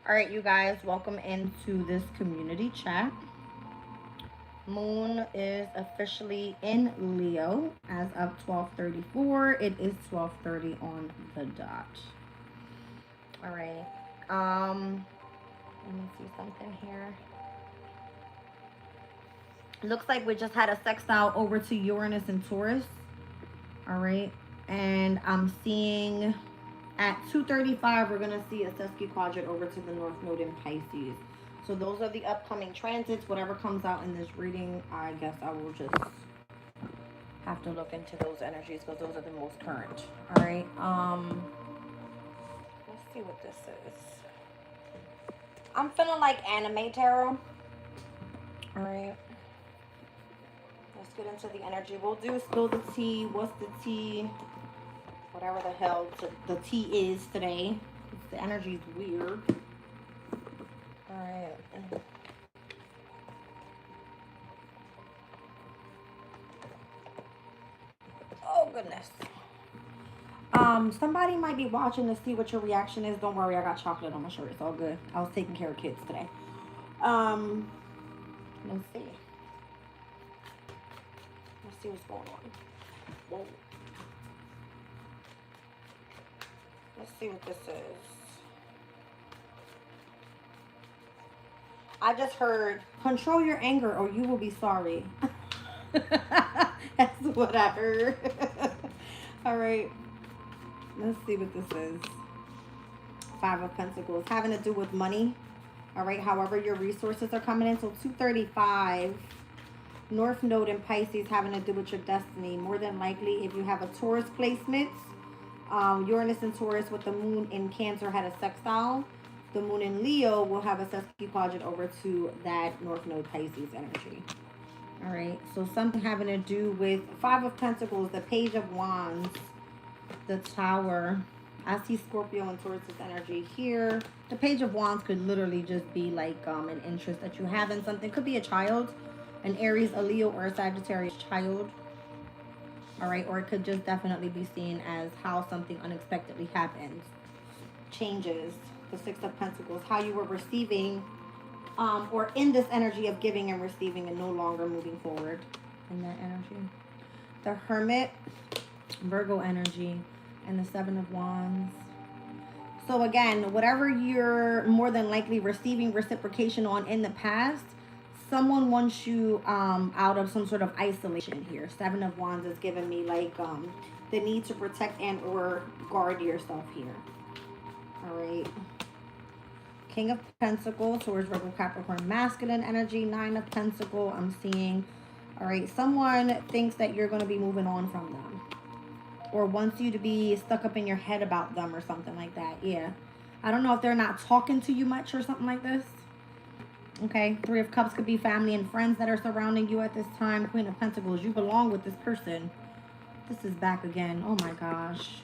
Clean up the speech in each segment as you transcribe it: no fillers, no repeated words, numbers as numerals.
All right, you guys, welcome into this community chat. Moon is officially in Leo as of 12:34. It is 12:30 on the dot. All right. Let me see something here. Looks like we just had a sextile over to Uranus and Taurus. All right. And I'm seeing at 2:35 we're going to see a sesquiquadrate over to the North Node in Pisces. So those are the upcoming transits. Whatever comes out in this reading, I guess I will just have to look into those energies because those are the most current. All right. Let's see what this is. I'm feeling like anime tarot. All right. Let's get into the energy. We'll do spill the tea. What's the tea? Whatever the hell the tea is today. The energy's weird. All right. Oh goodness. Somebody might be watching to see what your reaction is. Don't worry, I got chocolate on my shirt. It's all good. I was taking care of kids today. Let's see. Let's see what's going on. Whoa. Let's see what this is. I just heard, control your anger or you will be sorry. That's what I heard. All right. Let's see what this is. Five of Pentacles. Having to do with money. All right. However, your resources are coming in. So 2:35. North Node in Pisces having to do with your destiny. More than likely, if you have a Taurus placement, Uranus and Taurus with the moon in Cancer had a sextile. The moon in Leo will have a sesquiquadrate over to that North Node Pisces energy. All right, so something having to do with Five of Pentacles, the Page of Wands, the Tower. I see Scorpio and Taurus energy here. The Page of Wands could literally just be like an interest that you have in something. Could be a child, an Aries, a Leo, or a Sagittarius child. All right, or it could just definitely be seen as how something unexpectedly happens, changes. The Six of Pentacles, how you were receiving or in this energy of giving and receiving and no longer moving forward in that energy. The Hermit, Virgo energy, and the Seven of Wands. So again, whatever you're more than likely receiving reciprocation on in the past, someone wants you out of some sort of isolation here. Seven of Wands is giving me like the need to protect and or guard yourself here. All right. King of Pentacles, Taurus, Virgo, Capricorn, masculine energy. Nine of Pentacles, I'm seeing. All right, someone thinks that you're going to be moving on from them. Or wants you to be stuck up in your head about them or something like that. Yeah. I don't know if they're not talking to you much or something like this. Okay, Three of Cups could be family and friends that are surrounding you at this time. Queen of Pentacles, you belong with this person. This is back again. Oh my gosh.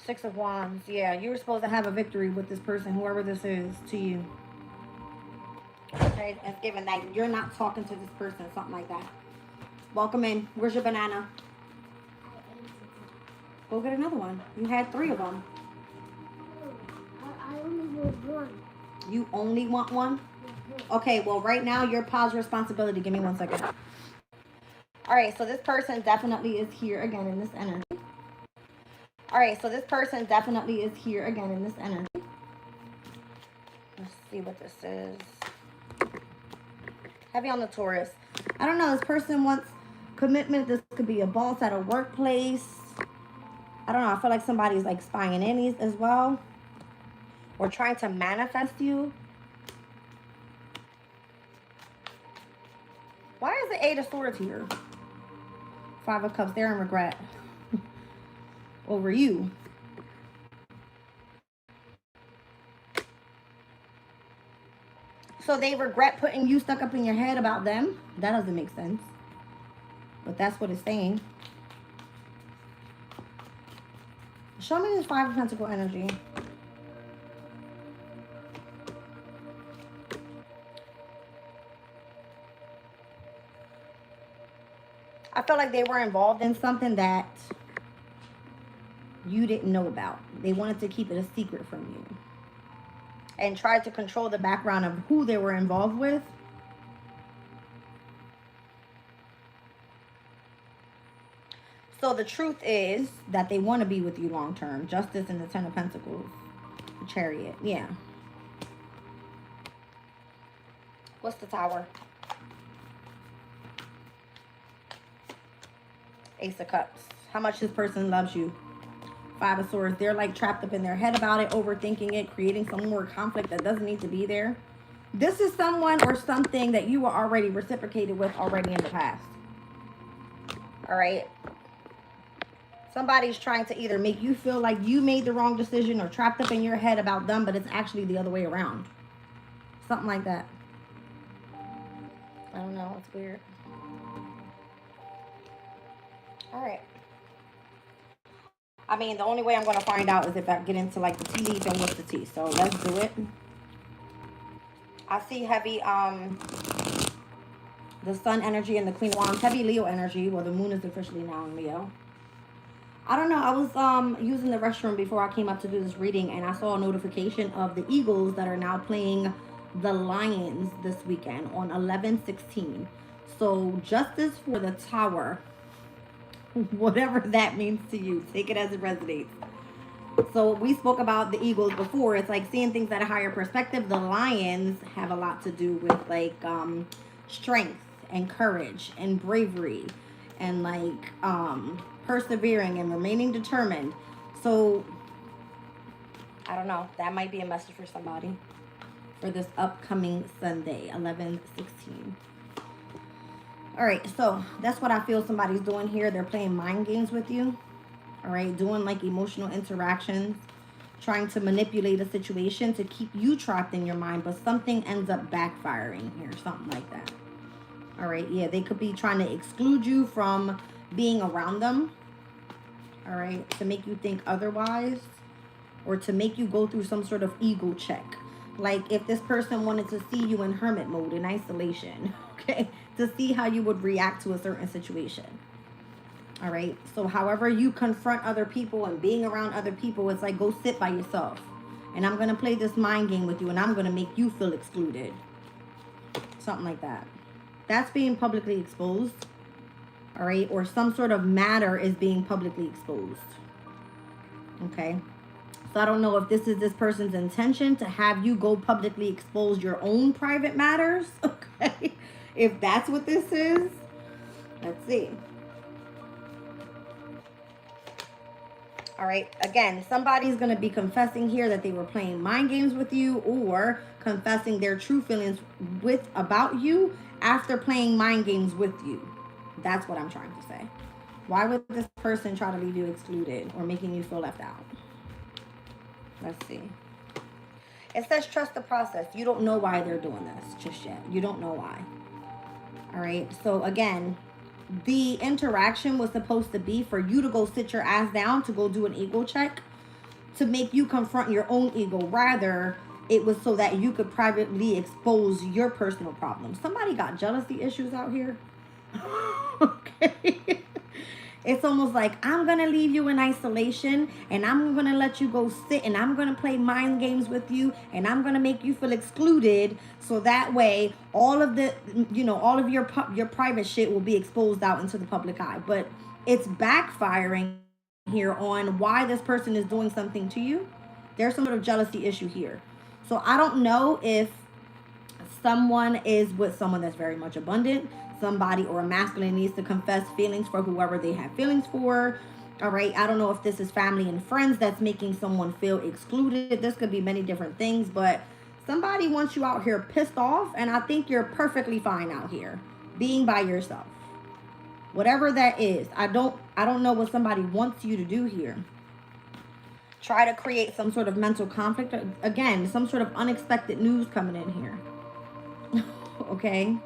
Six of Wands. Yeah, you were supposed to have a victory with this person, whoever this is, to you. Okay, it's given that you're not talking to this person, something like that. Welcome in. Where's your banana? Go get another one. You had three of them. I only want one. You only want one? Okay, well, right now, you're Pa's responsibility. Give me 1 second. All right, so this person definitely is here again in this energy. All right, so this person definitely is here again in this energy. Let's see what this is. Heavy on the Taurus. I don't know. This person wants commitment. This could be a boss at a workplace. I don't know. I feel like somebody's like spying in as well. Or trying to manifest you. Why is the Eight of Swords here? Five of Cups. They're in regret. Over you. So they regret putting you stuck up in your head about them? That doesn't make sense. But that's what it's saying. Show me this Five of Pentacles energy. I feel like they were involved in something that you didn't know about. They wanted to keep it a secret from you. and tried to control the background of who they were involved with. So the truth is that they want to be with you long term. Justice and the Ten of Pentacles. Chariot. Yeah. What's the Tower? Ace of Cups. How much this person loves you. Five of Swords. They're like trapped up in their head about it, overthinking it, creating some more conflict that doesn't need to be there. This is someone or something that you were already reciprocated with already in the past. All right. Somebody's trying to either make you feel like you made the wrong decision or trapped up in your head about them, but it's actually the other way around. Something like that. I don't know. It's weird. All right. I mean, the only way I'm going to find out is if I get into like the tea leaf and what's the tea. So let's do it. I see heavy, the sun energy and the Queen of Wands. Heavy Leo energy. Well, the moon is officially now in Leo. I don't know. I was using the restroom before I came up to do this reading, and I saw a notification of the Eagles that are now playing the Lions this weekend on 11/16. So justice for the Tower, whatever that means to you, take it as it resonates. So we spoke about the Eagles before. It's like seeing things at a higher perspective. The Lions have a lot to do with like strength and courage and bravery and like persevering and remaining determined. So I don't know, that might be a message for somebody for this upcoming Sunday, 11/16. All right, so that's what I feel somebody's doing here. They're playing mind games with you. All right, doing like emotional interactions, trying to manipulate a situation to keep you trapped in your mind, but something ends up backfiring here, something like that. All right, yeah, they could be trying to exclude you from being around them, all right, to make you think otherwise, or to make you go through some sort of ego check. Like if this person wanted to see you in hermit mode, in isolation, okay, to see how you would react to a certain situation. All right, so however you confront other people and being around other people, it's like go sit by yourself. And I'm going to play this mind game with you, and I'm going to make you feel excluded. Something like that. That's being publicly exposed. All right, or some sort of matter is being publicly exposed. Okay, so I don't know if this is this person's intention to have you go publicly expose your own private matters. Okay, if that's what this is, let's see. All right, again, somebody's going to be confessing here that they were playing mind games with you, or confessing their true feelings about you after playing mind games with you. That's what I'm trying to say. Why would this person try to leave you excluded or making you feel left out? Let's see. It says trust the process. You don't know why they're doing this just yet. You don't know why. All right, so again, the interaction was supposed to be for you to go sit your ass down, to go do an ego check, to make you confront your own ego. Rather, it was so that you could privately expose your personal problems. Somebody got jealousy issues out here. Okay. It's almost like, I'm going to leave you in isolation, and I'm going to let you go sit, and I'm going to play mind games with you, and I'm going to make you feel excluded, so that way all of the, all of your private shit will be exposed out into the public eye. But it's backfiring here on why this person is doing something to you. There's some sort of jealousy issue here. So I don't know if someone is with someone that's very much abundant. Somebody or a masculine needs to confess feelings for whoever they have feelings for. All right, I don't know if this is family and friends that's making someone feel excluded. This could be many different things, but somebody wants you out here pissed off, and I think you're perfectly fine out here being by yourself. Whatever that is, I don't know what somebody wants you to do here. Try to create some sort of mental conflict. Again, some sort of unexpected news coming in here. Okay.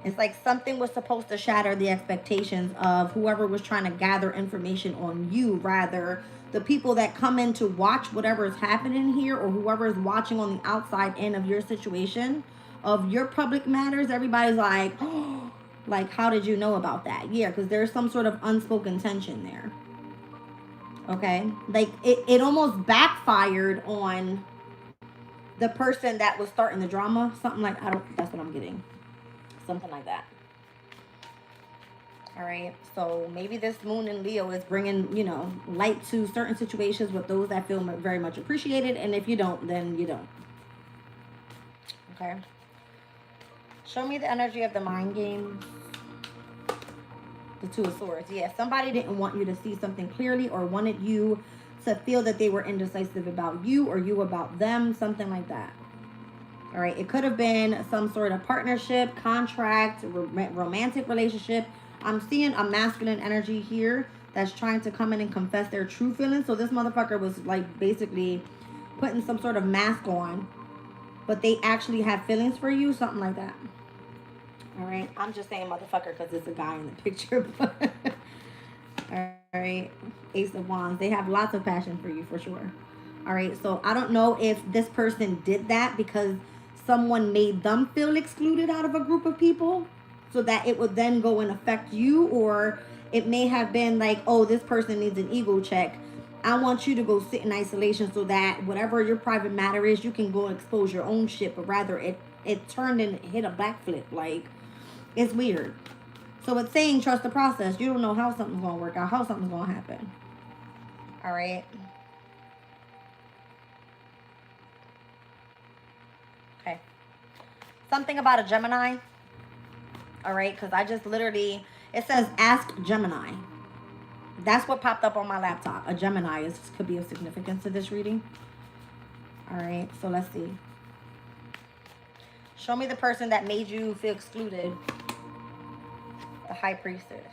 It's like something was supposed to shatter the expectations of whoever was trying to gather information on you. Rather, the people that come in to watch whatever is happening here, or whoever is watching on the outside end of your situation, of your public matters, everybody's like, oh, like, how did you know about that? Yeah, because there's some sort of unspoken tension there. Okay? Like, it almost backfired on the person that was starting the drama. Something like, that's what I'm getting. Something like that. All right. So maybe this moon in Leo is bringing, light to certain situations with those that feel very much appreciated. And if you don't, then you don't. Okay. Show me the energy of the mind games. The Two of Swords. Yeah, somebody didn't want you to see something clearly or wanted you to feel that they were indecisive about you or you about them. Something like that. All right. It could have been some sort of partnership, contract, romantic relationship. I'm seeing a masculine energy here that's trying to come in and confess their true feelings. So this motherfucker was like basically putting some sort of mask on, but they actually have feelings for you. Something like that. All right. I'm just saying motherfucker because it's a guy in the picture. All right. Ace of Wands. They have lots of passion for you for sure. All right. So I don't know if this person did that because someone made them feel excluded out of a group of people so that it would then go and affect you, or it may have been like, oh, this person needs an ego check. I want you to go sit in isolation so that whatever your private matter is, you can go and expose your own shit, but rather it turned and hit a backflip. Like, it's weird. So it's saying trust the process. You don't know how something's going to work out, how something's going to happen. All right. Okay. Something about a Gemini. All right. Because I just literally, it says ask Gemini. That's what popped up on my laptop. A Gemini could be of significance to this reading. All right. So let's see. Show me the person that made you feel excluded. The High Priestess.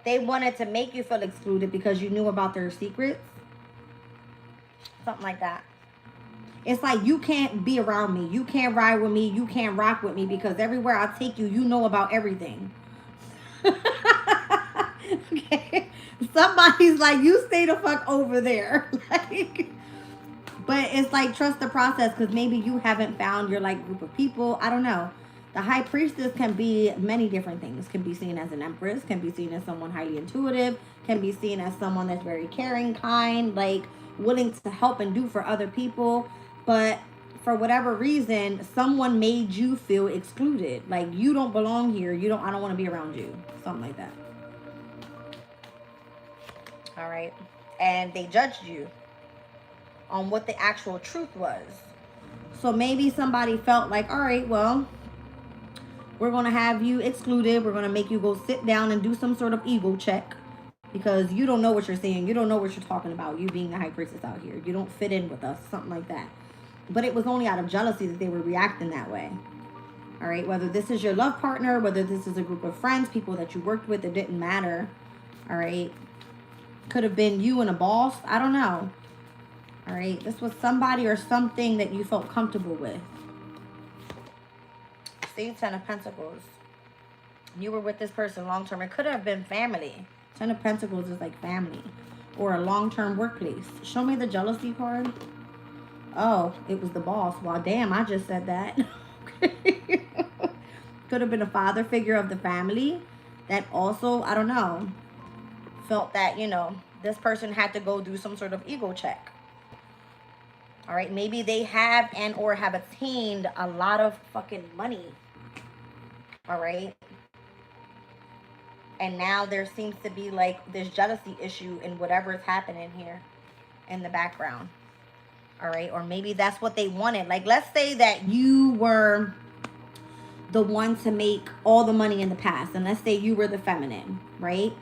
They wanted to make you feel excluded because you knew about their secrets. Something like that. It's like you can't be around me. You can't ride with me. You can't rock with me because everywhere I take you, you know about everything. Okay. Somebody's like, you stay the fuck over there. Like, but it's like trust the process because maybe you haven't found your like group of people. I don't know. The High Priestess can be many different things. Can be seen as an empress. Can be seen as someone highly intuitive. Can be seen as someone that's very caring, kind, like willing to help and do for other people. But for whatever reason, someone made you feel excluded. Like you don't belong here. I don't want to be around you. Something like that. All right. And they judged you on what the actual truth was. So maybe somebody felt like, all right, well, we're going to have you excluded. We're going to make you go sit down and do some sort of ego check because you don't know what you're saying. You don't know what you're talking about. You being the High Priestess out here. You don't fit in with us. Something like that. But it was only out of jealousy that they were reacting that way. All right. Whether this is your love partner, whether this is a group of friends, people that you worked with, it didn't matter. All right. Could have been you and a boss. I don't know. All right. This was somebody or something that you felt comfortable with. See, Ten of Pentacles. You were with this person long term. It could have been family. Ten of Pentacles is like family or a long-term workplace. Show me the jealousy card. Oh, it was the boss. Well, damn, I just said that. Could have been a father figure of the family that also, I don't know, felt that, this person had to go do some sort of ego check. All right, maybe they have and or have attained a lot of fucking money. All right. And now there seems to be like this jealousy issue in whatever is happening here in the background. All right. Or maybe that's what they wanted. Like, let's say that you were the one to make all the money in the past. And let's say you were the feminine, right?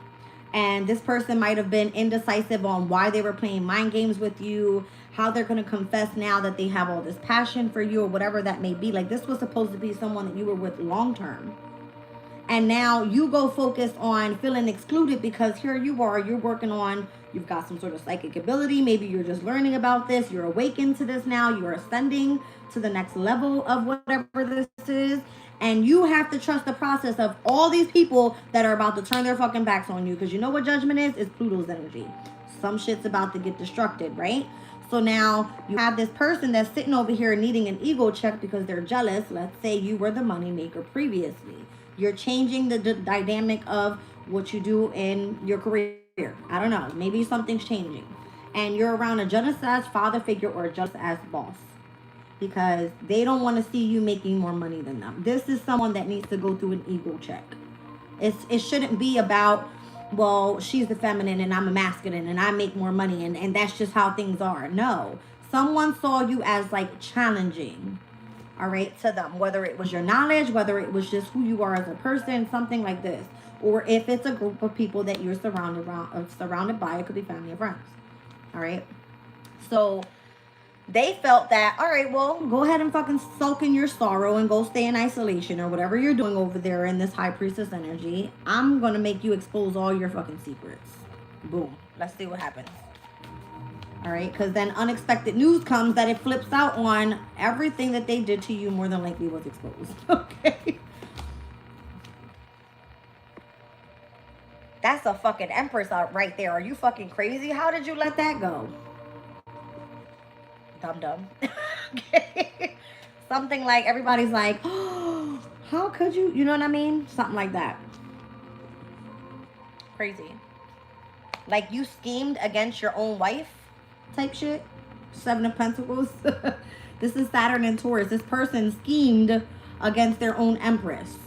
And this person might have been indecisive on why they were playing mind games with you, how they're going to confess now that they have all this passion for you or whatever that may be. Like, this was supposed to be someone that you were with long term. And now you go focus on feeling excluded because here you are, you're working on, you've got some sort of psychic ability. Maybe you're just learning about this. You're awakened to this now. You're ascending to the next level of whatever this is. And you have to trust the process of all these people that are about to turn their fucking backs on you. Because you know what judgment is? It's Pluto's energy. Some shit's about to get destructed, right? So now you have this person that's sitting over here needing an ego check because they're jealous. Let's say you were the money maker previously. You're changing the dynamic of what you do in your career. I don't know. Maybe something's changing. And you're around a jealous ass father figure or a jealous ass boss. because they don't want to see you making more money than them. This is someone that needs to go through an ego check. It shouldn't be about, well, she's the feminine and I'm a masculine and I make more money and that's just how things are. No. Someone saw you as like challenging, all right, to them. Whether it was your knowledge, whether it was just who you are as a person, something like this. Or if it's a group of people that you're surrounded by, it could be family or friends. All right. So they felt that, all right, well, go ahead and fucking soak in your sorrow and go stay in isolation or whatever you're doing over there in this high priestess energy. I'm going to make you expose all your fucking secrets. Boom. Let's see what happens. All right. Because then unexpected news comes that it flips out on everything that they did to you more than likely was exposed. Okay. That's a fucking empress out right there. Are you fucking crazy? How did you let that go? Dumb. Okay. Something like everybody's like, oh, how could you? You know what I mean? Something like that. Crazy. Like you schemed against your own wife type shit. 7 of Pentacles. This is Saturn and Taurus. This person schemed against their own empress.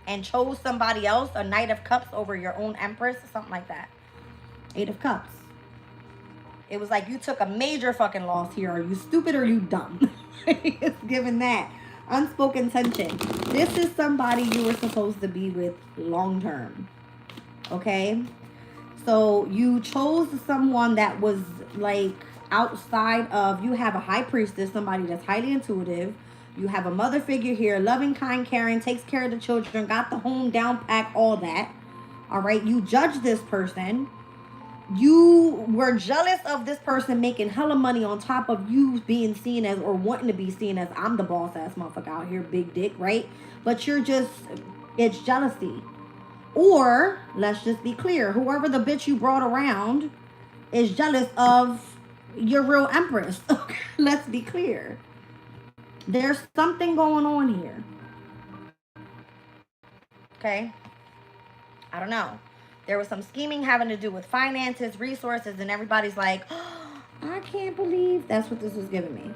And chose somebody else, a Knight of Cups, over your own empress. Something like that. 8 of Cups. It was like you took a major fucking loss here. Are you stupid or are you dumb? It's given that. Unspoken tension. This is somebody you were supposed to be with long term. Okay? So you chose someone that was like outside of, you have a high priestess, somebody that's highly intuitive. You have a mother figure here, loving, kind, caring, takes care of the children, got the home down pat, all that. All right? You judge this person. You were jealous of this person making hella money on top of you being seen as, or wanting to be seen as, I'm the boss ass motherfucker out here, big dick, right? But you're just, it's jealousy. Or, let's just be clear, whoever the bitch you brought around is jealous of your real empress. Okay, let's be clear. There's something going on here. Okay? I don't know. There was some scheming having to do with finances, resources, and everybody's like, oh, I can't believe that's what this was giving me.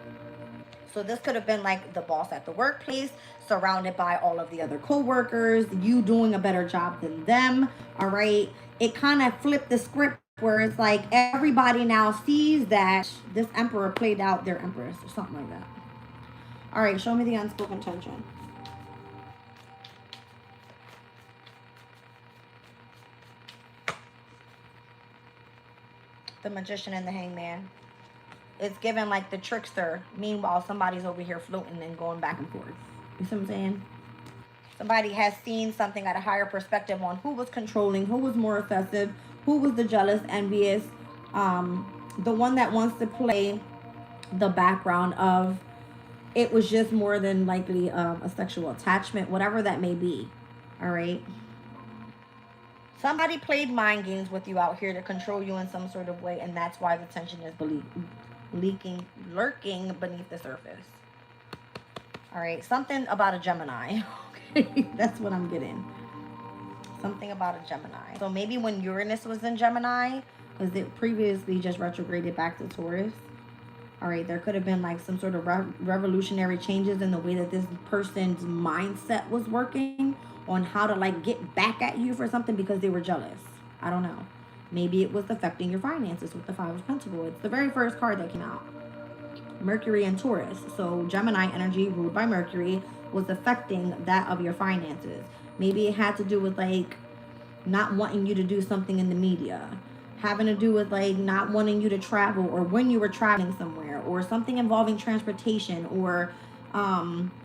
So this could have been like the boss at the workplace, surrounded by all of the other co-workers, you doing a better job than them, all right? It kind of flipped the script where it's like everybody now sees that this emperor played out their empress or something like that. All right, show me the unspoken tension. The Magician and the Hangman. It's given like the trickster. Meanwhile, somebody's over here floating and going back and forth. You see what I'm saying? Somebody has seen something at a higher perspective on who was controlling, who was more excessive, who was the jealous, envious, the one that wants to play the background of it was just more than likely a sexual attachment, whatever that may be. All right. Somebody played mind games with you out here to control you in some sort of way, and that's why the tension is lurking beneath the surface. All right, something about a Gemini. Okay, that's what I'm getting. Something about a Gemini. So maybe when Uranus was in Gemini, because it previously just retrograded back to Taurus. All right, there could have been like some sort of revolutionary changes in the way that this person's mindset was working on how to like get back at you for something because they were jealous. I don't know. Maybe it was affecting your finances with the 5 of Pentacles. It's the very first card that came out. Mercury and Taurus. So Gemini energy ruled by Mercury was affecting that of your finances. Maybe it had to do with like not wanting you to do something in the media, having to do with like not wanting you to travel, or when you were traveling somewhere, or something involving transportation, or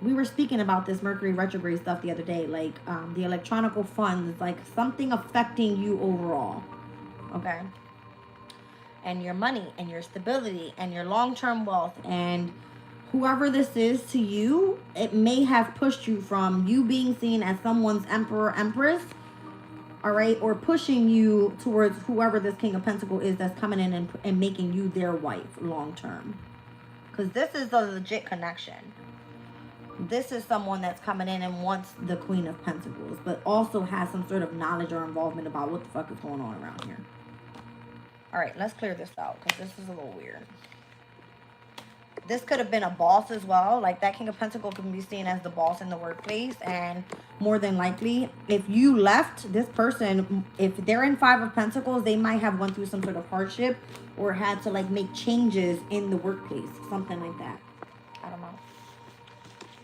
we were speaking about this Mercury retrograde stuff the other day, like the electronical funds, like something affecting you overall. Okay. And your money and your stability and your long-term wealth, and whoever this is to you, it may have pushed you from you being seen as someone's emperor, empress, all right, or pushing you towards whoever this King of Pentacles is that's coming in and making you their wife long-term. Because this is a legit connection. This is someone that's coming in and wants the Queen of Pentacles, but also has some sort of knowledge or involvement about what the fuck is going on around here. All right, let's clear this out because this is a little weird. This could have been a boss as well. Like that King of Pentacles can be seen as the boss in the workplace. And more than likely, if you left this person, if they're in Five of Pentacles, they might have went through some sort of hardship or had to like make changes in the workplace. Something like that. I don't know.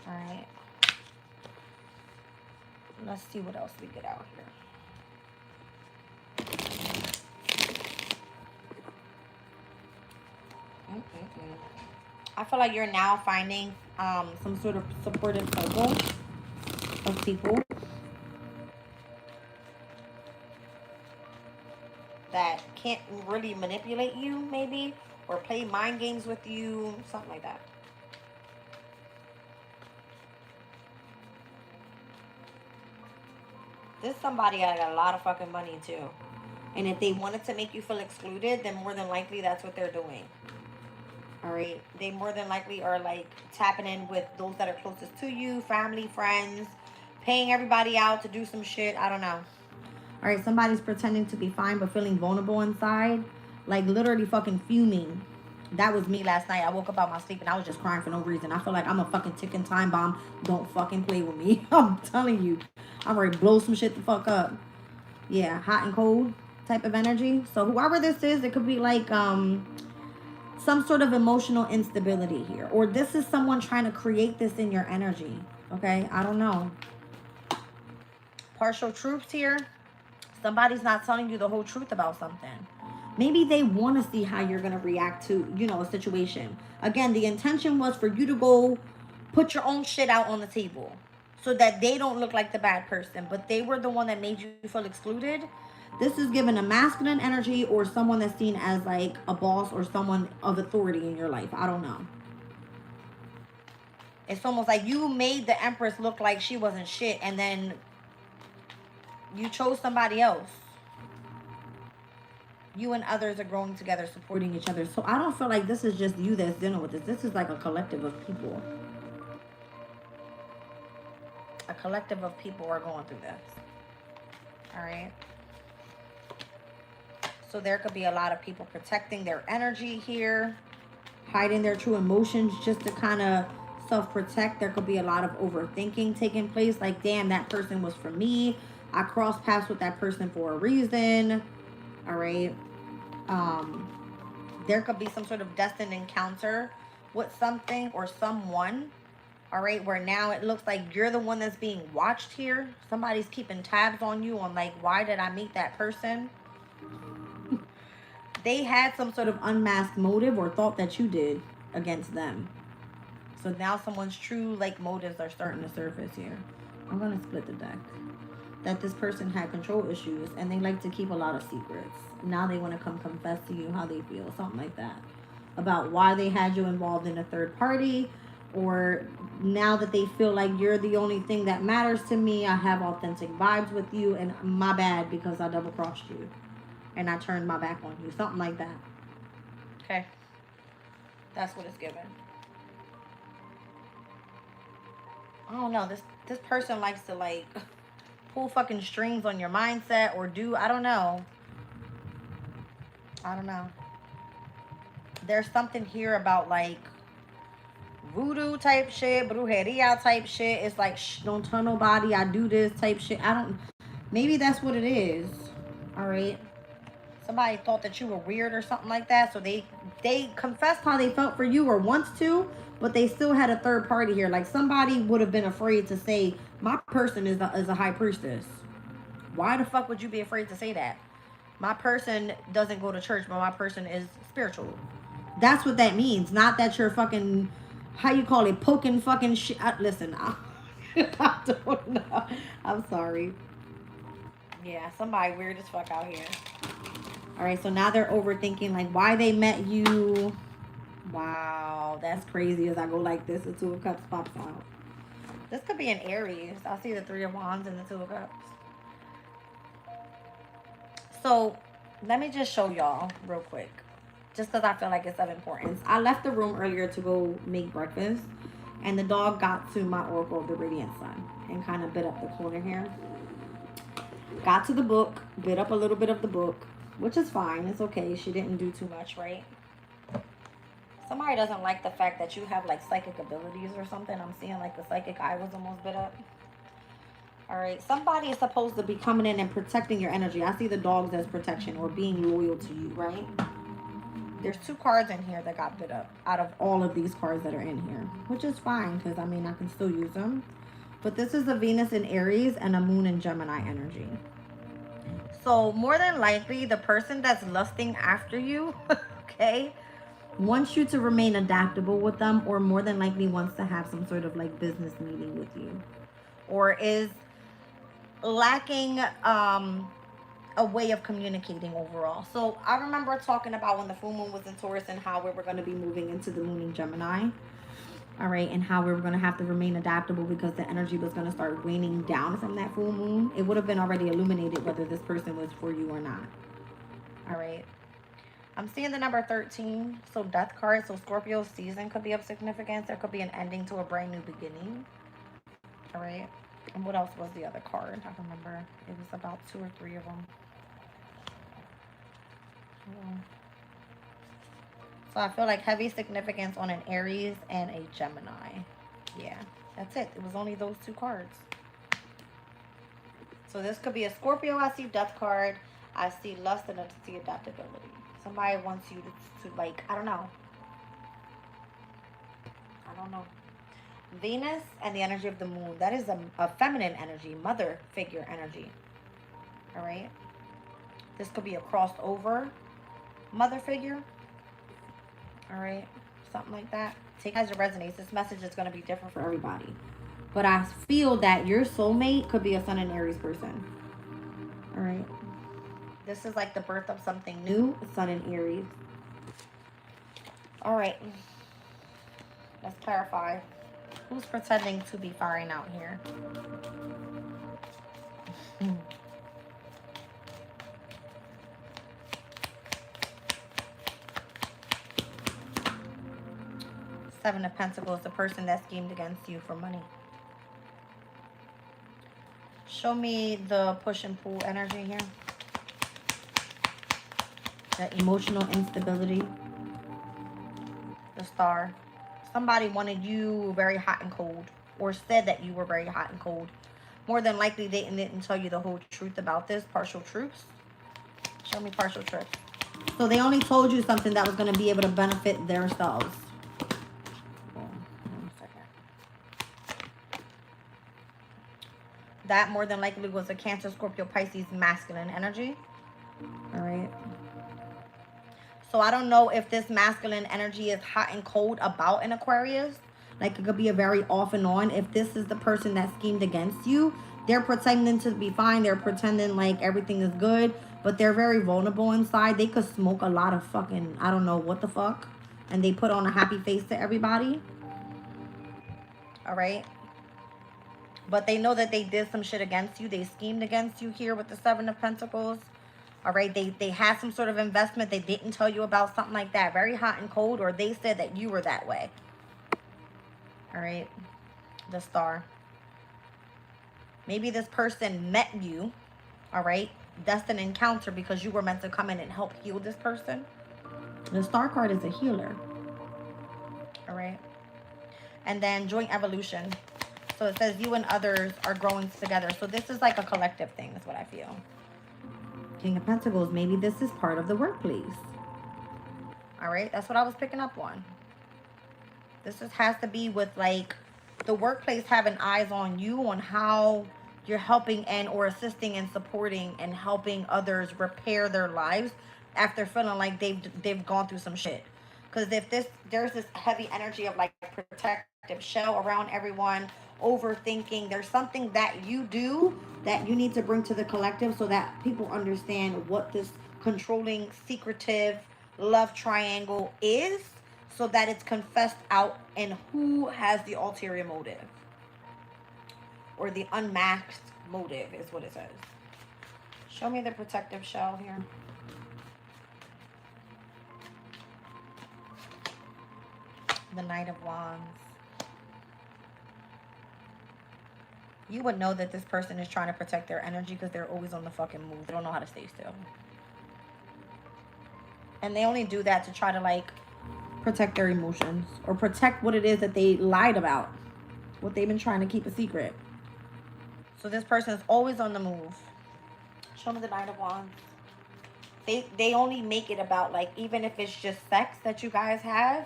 All right. Let's see what else we get out here. I feel like you're now finding some sort of supportive circle of people that can't really manipulate you, maybe, or play mind games with you, something like that. This somebody got a lot of fucking money too. And if they wanted to make you feel excluded, then more than likely that's what they're doing. All right. They more than likely are like tapping in with those that are closest to you, family, friends, paying everybody out to do some shit. I don't know. All right. Somebody's pretending to be fine, but feeling vulnerable inside. Like literally fucking fuming. That was me last night. I woke up out my sleep and I was just crying for no reason. I feel like I'm a fucking ticking time bomb. Don't fucking play with me. I'm telling you. I'm ready to blow some shit the fuck up. Yeah. Hot and cold type of energy. So whoever this is, it could be like, some sort of emotional instability here. Or this is someone trying to create this in your energy. Okay? I don't know. Partial truths here. Somebody's not telling you the whole truth about something. Maybe they want to see how you're going to react to, you know, a situation. Again, the intention was for you to go put your own shit out on the table so that they don't look like the bad person. But they were the one that made you feel excluded. This is given a masculine energy or someone that's seen as like a boss or someone of authority in your life. I don't know. It's almost like you made the Empress look like she wasn't shit and then you chose somebody else. You and others are growing together, supporting each other. So I don't feel like this is just you that's dealing with this. This is like a collective of people. A collective of people are going through this. All right. So there could be a lot of people protecting their energy here, hiding their true emotions just to kind of self-protect. There could be a lot of overthinking taking place. Like, damn, that person was for me. I crossed paths with that person for a reason. All right. There could be some sort of destined encounter with something or someone. All right. Where now it looks like you're the one that's being watched here. Somebody's keeping tabs on you on like, why did I meet that person? They had some sort of unmasked motive or thought that you did against them. So now someone's true like motives are starting to surface here. I'm going to split the deck. That this person had control issues and they like to keep a lot of secrets. Now they want to come confess to you how they feel. Something like that. About why they had you involved in a third party. Or now that they feel like you're the only thing that matters to me. I have authentic vibes with you. And my bad because I double crossed you. And I turned my back on you. Something like that. Okay. That's what it's given. I don't know. This person likes to like pull fucking strings on your mindset or do, I don't know. I don't know. There's something here about like voodoo type shit, brujeria type shit. It's like, shh, don't tell nobody I do this type shit. I don't, maybe that's what it is. All right. Somebody thought that you were weird or something like that. So they confessed how they felt for you or wants to, but they still had a third party here. Like somebody would have been afraid to say, my person is a high priestess. Why the fuck would you be afraid to say that? My person doesn't go to church, but my person is spiritual. That's what that means. Not that you're fucking, how you call it, poking fucking shit. Listen, I don't know. I'm sorry. Yeah, somebody weird as fuck out here. All right, so now they're overthinking like why they met you. Wow, that's crazy. As I go like this, the Two of Cups pops out. This could be an Aries. I see the Three of Wands and the Two of Cups. So let me just show y'all real quick. Just because I feel like it's of importance. I left the room earlier to go make breakfast. And the dog got to my Oracle of the Radiant Sun. And kind of bit up the corner here. Got to the book. Bit up a little bit of the book. which is fine. It's okay. She didn't do too much, right? Somebody doesn't like the fact that you have like psychic abilities or something. I'm seeing like the psychic eye was almost bit up. All right. Somebody is supposed to be coming in and protecting your energy. I see the dogs as protection or being loyal to you, right? There's 2 cards in here that got bit up out of all of these cards that are in here, which is fine because I mean I can still use them. But this is a Venus in Aries and a Moon in Gemini energy. So more than likely, the person that's lusting after you, okay, wants you to remain adaptable with them, or more than likely wants to have some sort of like business meeting with you, or is lacking a way of communicating overall. So I remember talking about when the full moon was in Taurus and how we were going to be moving into the moon in Gemini. All right, and how we were going to have to remain adaptable because the energy was going to start waning down from that full moon. It would have been already illuminated whether this person was for you or not. All right. I'm seeing the number 13, so death card. So Scorpio season could be of significance. There could be an ending to a brand new beginning. All right. And what else was the other card? I remember it was about 2 or 3 of them. So I feel like heavy significance on an Aries and a Gemini. Yeah, that's it. It was only those 2 cards. So this could be a Scorpio. I see death card. I see lust and I see adaptability. Somebody wants you to like, I don't know. Venus and the energy of the moon. That is a feminine energy, mother figure energy. All right. This could be a crossed over mother figure. All right. Something like that. Take as it resonates. This message is going to be different for everybody. But I feel that your soulmate could be a Sun and Aries person. All right. This is like the birth of something new, Sun and Aries. All right. Let's clarify. Who's pretending to be firing out here? Seven of Pentacles, the person that schemed against you for money. Show me the push and pull energy here. That emotional instability. The Star. Somebody wanted you very hot and cold, or said that you were very hot and cold. More than likely, they didn't tell you the whole truth about this. Partial truths. Show me partial truths. So they only told you something that was going to be able to benefit themselves. That more than likely was a Cancer, Scorpio, Pisces, masculine energy. All right. So I don't know if this masculine energy is hot and cold about an Aquarius. Like it could be a very off and on. If this is the person that schemed against you, they're pretending to be fine. They're pretending like everything is good, but they're very vulnerable inside. They could smoke a lot of fucking, I don't know what the fuck. And they put on a happy face to everybody. All right. But they know that they did some shit against you. They schemed against you here with the Seven of Pentacles. All right, they had some sort of investment. They didn't tell you about something like that. Very hot and cold, or they said that you were that way. All right, the Star. Maybe this person met you, all right? That's an encounter because you were meant to come in and help heal this person. The Star card is a healer. All right. And then joint evolution. So it says you and others are growing together. So this is like a collective thing, is what I feel. King of Pentacles, maybe this is part of the workplace. All right, that's what I was picking up on. This has to be with like the workplace having eyes on you, on how you're helping and or assisting and supporting and helping others repair their lives after feeling like they've gone through some shit. Because if there's this heavy energy of like protective shell around everyone, overthinking, there's something that you do that you need to bring to the collective so that people understand what this controlling, secretive love triangle is, so that it's confessed out and who has the ulterior motive or the unmasked motive is what it says. Show me the protective shell here. The Knight of Wands. You would know that this person is trying to protect their energy because they're always on the fucking move. They don't know how to stay still. And they only do that to try to like protect their emotions or protect what it is that they lied about, what they've been trying to keep a secret. So this person is always on the move. Show me the Nine of Wands. They only make it about, like, even if it's just sex that you guys have,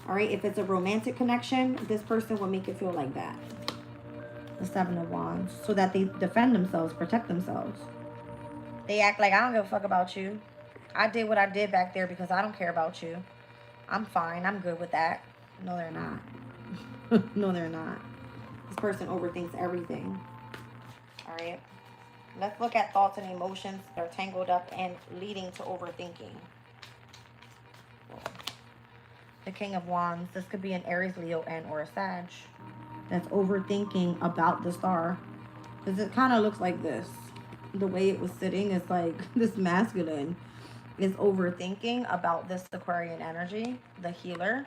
all right, if it's a romantic connection, this person will make it feel like that. The Seven of Wands. So that they defend themselves, protect themselves. They act like, I don't give a fuck about you. I did what I did back there because I don't care about you. I'm fine. I'm good with that. No, they're not. No, they're not. This person overthinks everything. All right. Let's look at thoughts and emotions that are tangled up and leading to overthinking. The King of Wands. This could be an Aries, Leo, and or a Sag that's overthinking about the star. Because it kind of looks like this. The way it was sitting is like this masculine is overthinking about this Aquarian energy, the healer.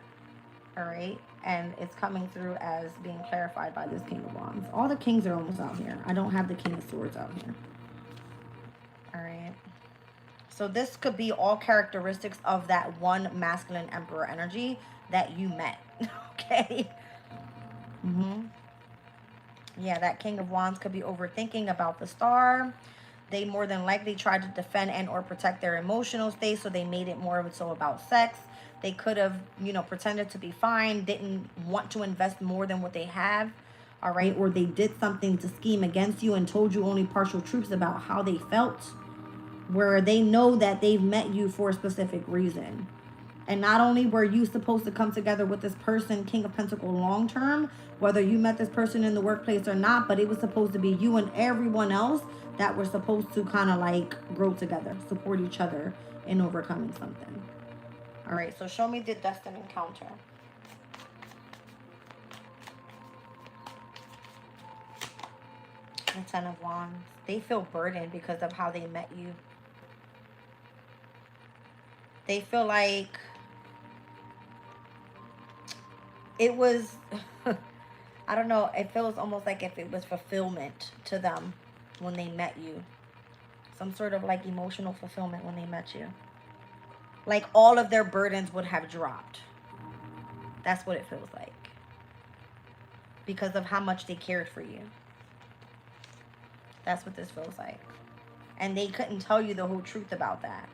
All right. And it's coming through as being clarified by this King of Wands. All the kings are almost out here. I don't have the King of Swords out here. All right. So this could be all characteristics of that one masculine emperor energy that you met. Okay. Yeah, that King of Wands could be overthinking about the star. They more than likely tried to defend and or protect their emotional state, so they made it more so about sex. They could have, you know, pretended to be fine, didn't want to invest more than what they have, all right? Or they did something to scheme against you and told you only partial truths about how they felt, where they know that they've met you for a specific reason. And not only were you supposed to come together with this person, King of Pentacles, long term, whether you met this person in the workplace or not, but it was supposed to be you and everyone else that were supposed to kind of like grow together, support each other in overcoming something. All right, so show me the destined encounter. The Ten of Wands. They feel burdened because of how they met you. They feel like it was, I don't know, it feels almost like if it was fulfillment to them when they met you. Some sort of like emotional fulfillment when they met you. Like all of their burdens would have dropped. That's what it feels like. Because of how much they cared for you. That's what this feels like. And they couldn't tell you the whole truth about that.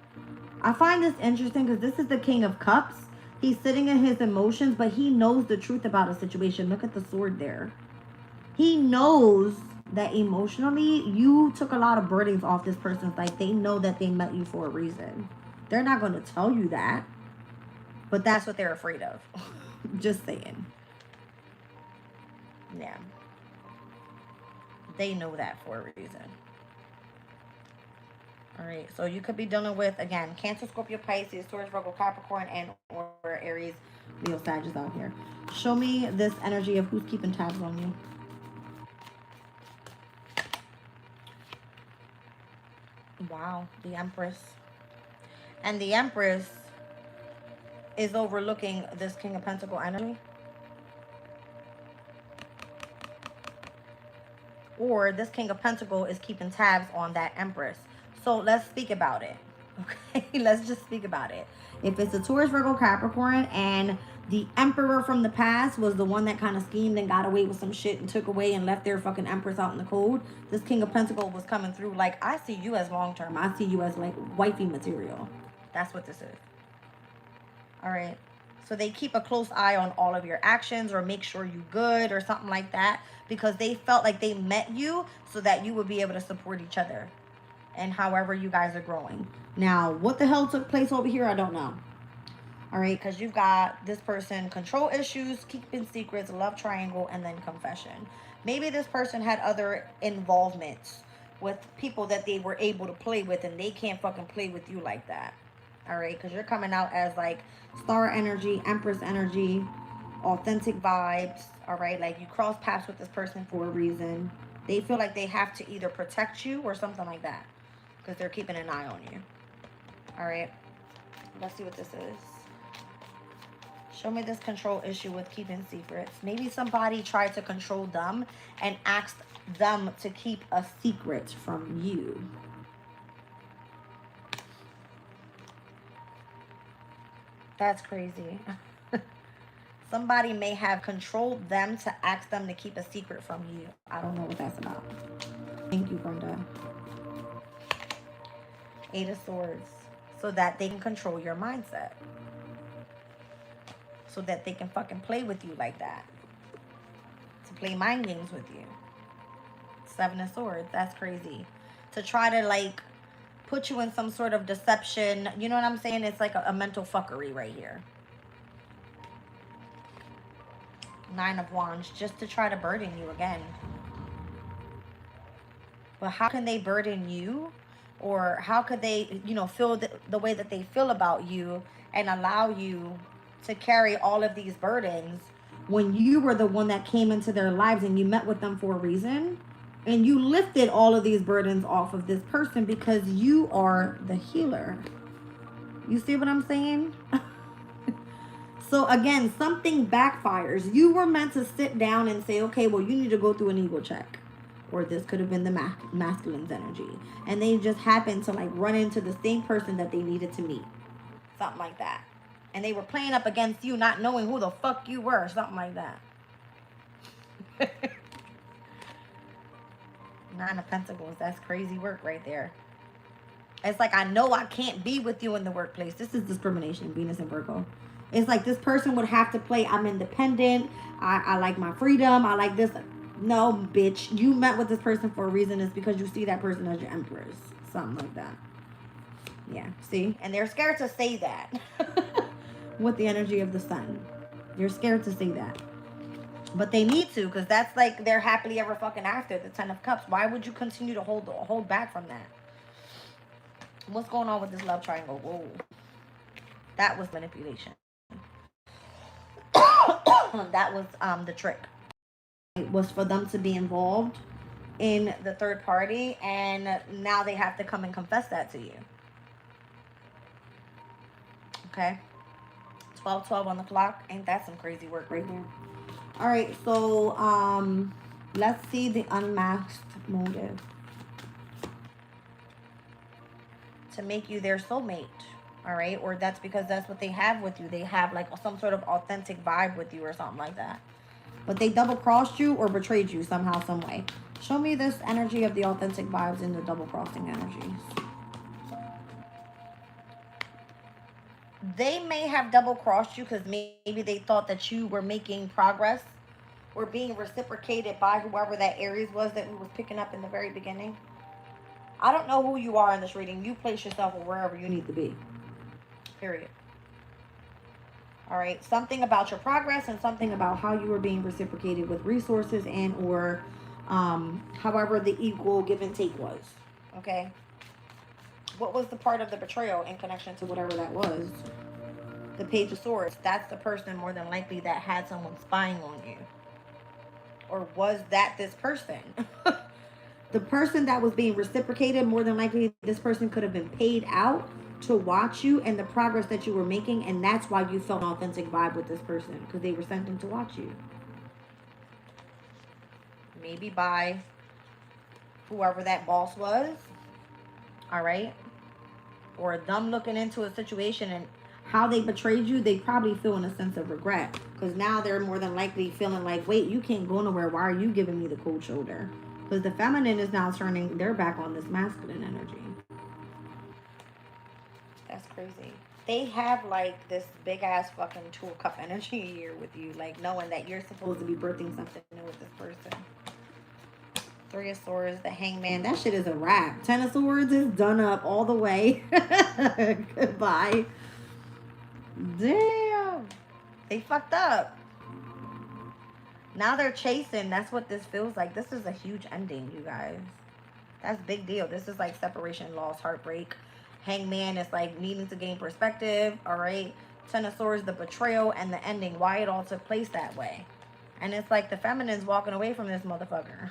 I find this interesting because this is the King of Cups. He's sitting in his emotions, but he knows the truth about a situation. Look at the sword there. He knows that emotionally, you took a lot of burdens off this person's life. They know that they met you for a reason. They're not going to tell you that, but that's what they're afraid of. Just saying. Yeah. They know that for a reason. All right, so you could be dealing with, again, Cancer, Scorpio, Pisces, Taurus, Virgo, Capricorn, and or Aries, Leo, Sagittarius out here. Show me this energy of who's keeping tabs on you. Wow, the Empress. And the Empress is overlooking this King of Pentacles energy. Or this King of Pentacles is keeping tabs on that Empress. So let's speak about it. Okay, let's just speak about it. If it's a Taurus, Virgo, Capricorn, and the Emperor from the past was the one that kind of schemed and got away with some shit and took away and left their fucking Empress out in the cold, this King of Pentacles was coming through like, I see you as long term. I see you as like wifey material. That's what this is. All right. So they keep a close eye on all of your actions or make sure you good or something like that, because they felt like they met you so that you would be able to support each other and however you guys are growing. Now, what the hell took place over here? I don't know. All right, because you've got this person, control issues, keeping secrets, love triangle, and then confession. Maybe this person had other involvements with people that they were able to play with, and they can't fucking play with you like that. All right, because you're coming out as like star energy, Empress energy, authentic vibes. All right, like you cross paths with this person for a reason. They feel like they have to either protect you or something like that because they're keeping an eye on you. All right, let's see what this is. Show me this control issue with keeping secrets. Maybe somebody tried to control them and asked them to keep a secret from you. That's crazy. Somebody may have controlled them to ask them to keep a secret from you. I don't know what that's about. Thank you, Brenda. Eight of Swords. So that they can control your mindset. So that they can fucking play with you like that. To play mind games with you. Seven of Swords. That's crazy. To try to like put you in some sort of deception. You know what I'm saying? It's like a mental fuckery right here. Nine of Wands, just to try to burden you again. But how can they burden you? Or how could they, you know, feel the way that they feel about you and allow you to carry all of these burdens when you were the one that came into their lives and you met with them for a reason? And you lifted all of these burdens off of this person because you are the healer. You see what I'm saying? So again, something backfires. You were meant to sit down and say, okay, well, you need to go through an ego check. Or this could have been the masculine's energy. And they just happened to like run into the same person that they needed to meet. Something like that. And they were playing up against you, not knowing who the fuck you were. Something like that. Nine of Pentacles. That's crazy work right there. It's like, I know I can't be with you in the workplace. This is discrimination, Venus and Virgo. It's like this person would have to play, I'm independent. I like my freedom. I like this. No, bitch. You met with this person for a reason. It's because you see that person as your empress. Something like that. Yeah, see? And they're scared to say that. With the energy of the sun. You're scared to say that. But they need to, because that's like they're happily ever fucking after, the Ten of Cups. Why would you continue to hold back from that? What's going on with this love triangle? Whoa. That was manipulation. That was the trick. It was for them to be involved in the third party, and now they have to come and confess that to you. Okay. 12:12 on the clock. Ain't that some crazy work right there? All right, so let's see the unmasked motive. To make you their soulmate. All right, or that's because that's what they have with you. They have like some sort of authentic vibe with you or something like that. But they double-crossed you or betrayed you somehow, some way. Show me this energy of the authentic vibes and the double-crossing energies. They may have double-crossed you because maybe they thought that you were making progress or being reciprocated by whoever that Aries was that we was picking up in the very beginning. I don't know who you are in this reading. You place yourself wherever you need to be. Period. All right. Something about your progress and something about how you were being reciprocated with resources and or however the equal give and take was. Okay. What was the part of the betrayal in connection to whatever that was? The Page of Swords. That's the person more than likely that had someone spying on you. Or was that this person? The person that was being reciprocated, more than likely this person could have been paid out to watch you and the progress that you were making, and that's why you felt an authentic vibe with this person, because they were sent in to watch you. Maybe by whoever that boss was. All right. Or them looking into a situation and how they betrayed you, they probably feel in a sense of regret, because now they're more than likely feeling like, wait, you can't go nowhere. Why are you giving me the cold shoulder? Because the feminine is now turning their back on this masculine energy. That's crazy. They have like this big ass fucking Two of Cup energy here with you, like knowing that you're supposed to be birthing something new with this person. Three of Swords, the Hangman. That shit is a wrap. Ten of Swords is done up all the way. Goodbye. Damn. They fucked up. Now they're chasing. That's what this feels like. This is a huge ending, you guys. That's a big deal. This is like separation, loss, heartbreak. Hangman is like needing to gain perspective. All right. Ten of Swords, the betrayal and the ending. Why it all took place that way. And it's like the feminine's walking away from this motherfucker.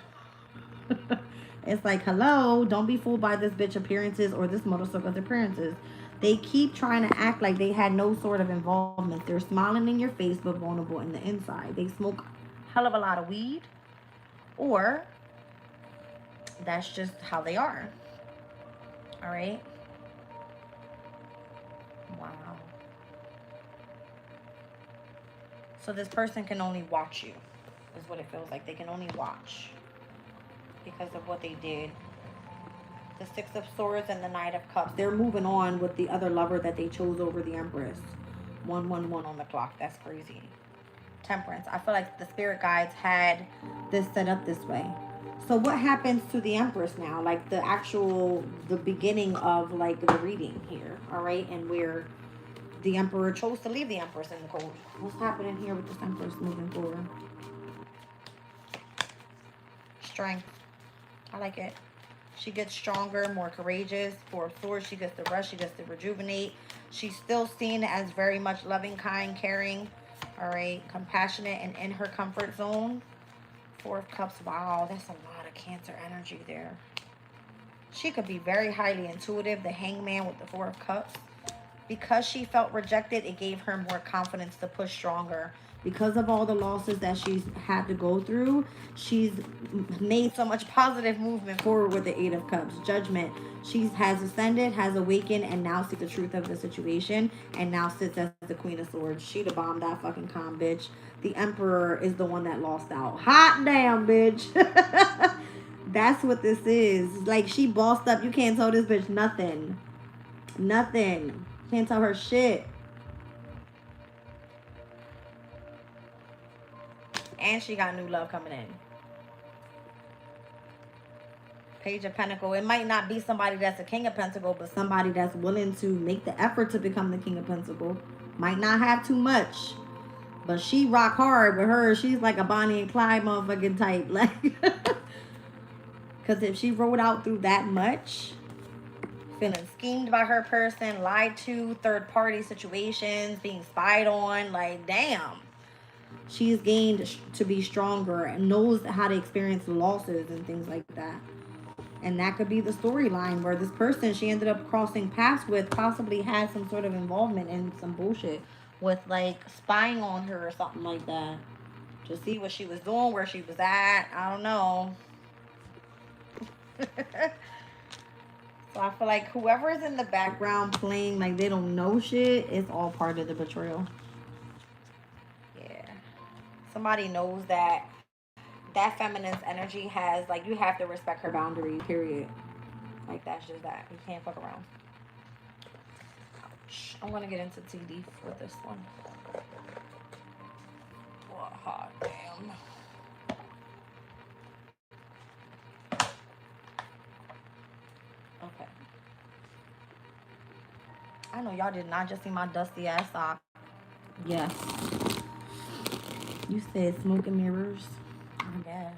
It's like, hello, don't be fooled by this bitch appearances or this motorcycle's appearances. They keep trying to act like they had no sort of involvement. They're smiling in your face but vulnerable in the inside. They smoke a hell of a lot of weed, or that's just how they are. All right. Wow. So this person can only watch you, is what it feels like. They can only watch because of what they did. The Six of Swords and the Knight of Cups. They're moving on with the other lover that they chose over the Empress. 111 on the clock. That's crazy. Temperance. I feel like the spirit guides had this set up this way. So what happens to the Empress now? Like the beginning of like the reading here. All right. And where the Emperor chose to leave the Empress in the cold. What's happening here with this Empress moving forward? Strength. I like it. She gets stronger, more courageous. Four of Swords, she gets to rest, she gets to rejuvenate. She's still seen as very much loving, kind, caring. All right, compassionate and in her comfort zone. Four of Cups, wow, that's a lot of Cancer energy there. She could be very highly intuitive, the Hangman with the Four of Cups. Because she felt rejected, it gave her more confidence to push stronger. Because of all the losses that she's had to go through, she's made so much positive movement forward with the Eight of Cups. Judgment. She has ascended, has awakened, and now sees the truth of the situation, and now sits as the Queen of Swords. She'd have bombed that fucking con, bitch. The Emperor is the one that lost out. Hot damn, bitch. That's what this is. Like, she bossed up. You can't tell this bitch nothing. Nothing. Can't tell her shit. And she got new love coming in. Page of Pentacle. It might not be somebody that's a King of Pentacle, but somebody that's willing to make the effort to become the King of Pentacle. Might not have too much, but she rock hard with her. She's like a Bonnie and Clyde motherfucking type. Like, because if she rode out through that much, feeling schemed by her person, lied to, third-party situations, being spied on, like, damn. She's gained to be stronger and knows how to experience losses and things like that. And that could be the storyline where this person she ended up crossing paths with possibly had some sort of involvement in some bullshit with like spying on her or something like that. To see what she was doing, where she was at. I don't know. So I feel like whoever is in the background playing like they don't know shit, it's all part of the betrayal. Yeah. Somebody knows that feminine's energy has, like, you have to respect her boundaries, period. Like, that's just that. You can't fuck around. Ouch. I'm going to get into TD for this one. Oh, hot damn. Okay. I know y'all did not just see my dusty ass sock. Yes. You said smoke and mirrors. I guess.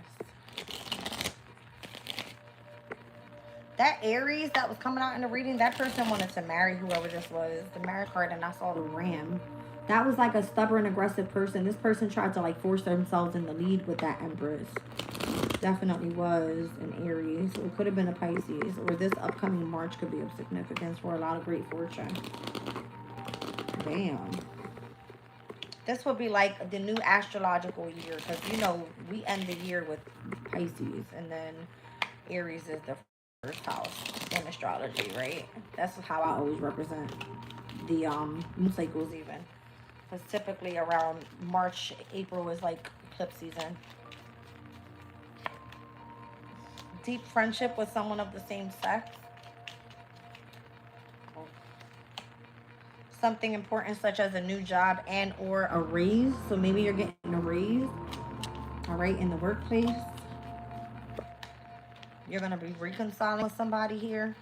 That Aries that was coming out in the reading, that person wanted to marry whoever this was. The marriage card, and I saw the Ram. That was like a stubborn, aggressive person. This person tried to like force themselves in the lead with that Empress. Definitely was an Aries. So it could have been a Pisces. Or this upcoming March could be of significance for a lot of great fortune. Damn. This would be like the new astrological year. Because, you know, we end the year with Pisces. And then Aries is the first house in astrology, right? That's how I always represent the moon cycles even. Because typically around March, April is like eclipse season. Deep friendship with someone of the same sex. Something important such as a new job and or a raise. So maybe you're getting a raise. All right, in the workplace. You're going to be reconciling with somebody here.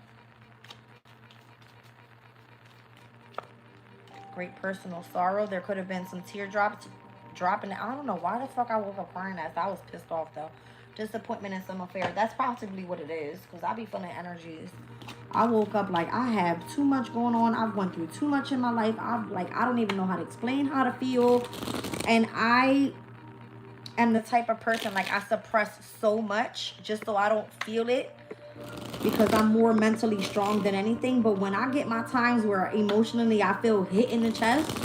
Great personal sorrow. There could have been some teardrops dropping. I don't know why the fuck I woke up crying as I was pissed off though. Disappointment in some affair. That's possibly what it is. Because I be feeling energies. I woke up like I have too much going on. I've went through too much in my life. I don't even know how to explain how to feel. And I am the type of person, like, I suppress so much just so I don't feel it. Because I'm more mentally strong than anything. But when I get my times where emotionally I feel hit in the chest.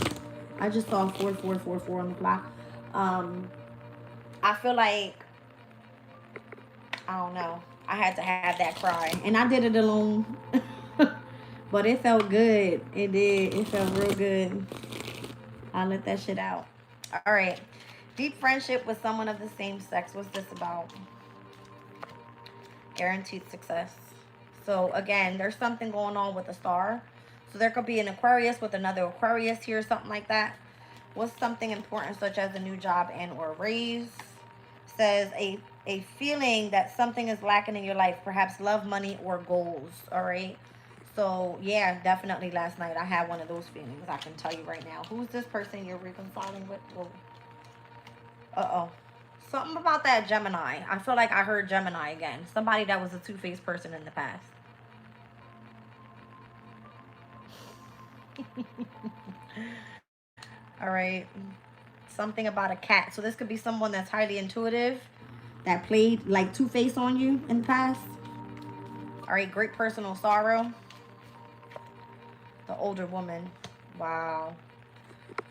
I just saw 4444 on the clock. I feel like, I don't know. I had to have that cry. And I did it alone. But it felt good. It did. It felt real good. I let that shit out. All right. Deep friendship with someone of the same sex. What's this about? Guaranteed success. So again, there's something going on with a star. So there could be an Aquarius with another Aquarius here, something like that. What's something important such as a new job and or raise? Says a feeling that something is lacking in your life, perhaps love, money, or goals. All right. So yeah, definitely last night I had one of those feelings. I can tell you right now. Who's this person you're reconciling with? Oh, uh-oh. Something about that Gemini. I feel like I heard Gemini again. Somebody that was a two-faced person in the past. All right. Something about a cat. So this could be someone that's highly intuitive, that played like two-faced on you in the past. All right. Great personal sorrow. The older woman. Wow.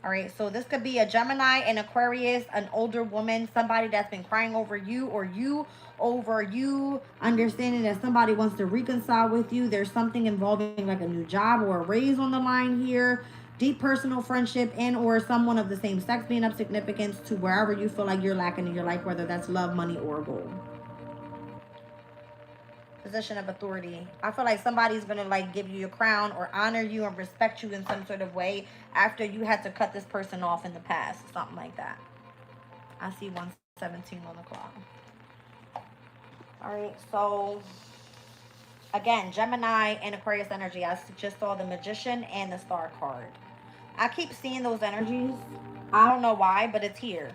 All right, so this could be a Gemini, an Aquarius, an older woman, somebody that's been crying over you, or you over you, understanding that somebody wants to reconcile with you. There's something involving like a new job or a raise on the line here. Deep personal friendship and or someone of the same sex being of significance to wherever you feel like you're lacking in your life, whether that's love, money, or gold. Position of authority. I feel like somebody's gonna like give you your crown or honor you and respect you in some sort of way after you had to cut this person off in the past, something like that. I see 117 on the clock. All right, so again, Gemini and Aquarius energy. I just saw the Magician and the Star card. I keep seeing those energies. I don't know why, but it's here.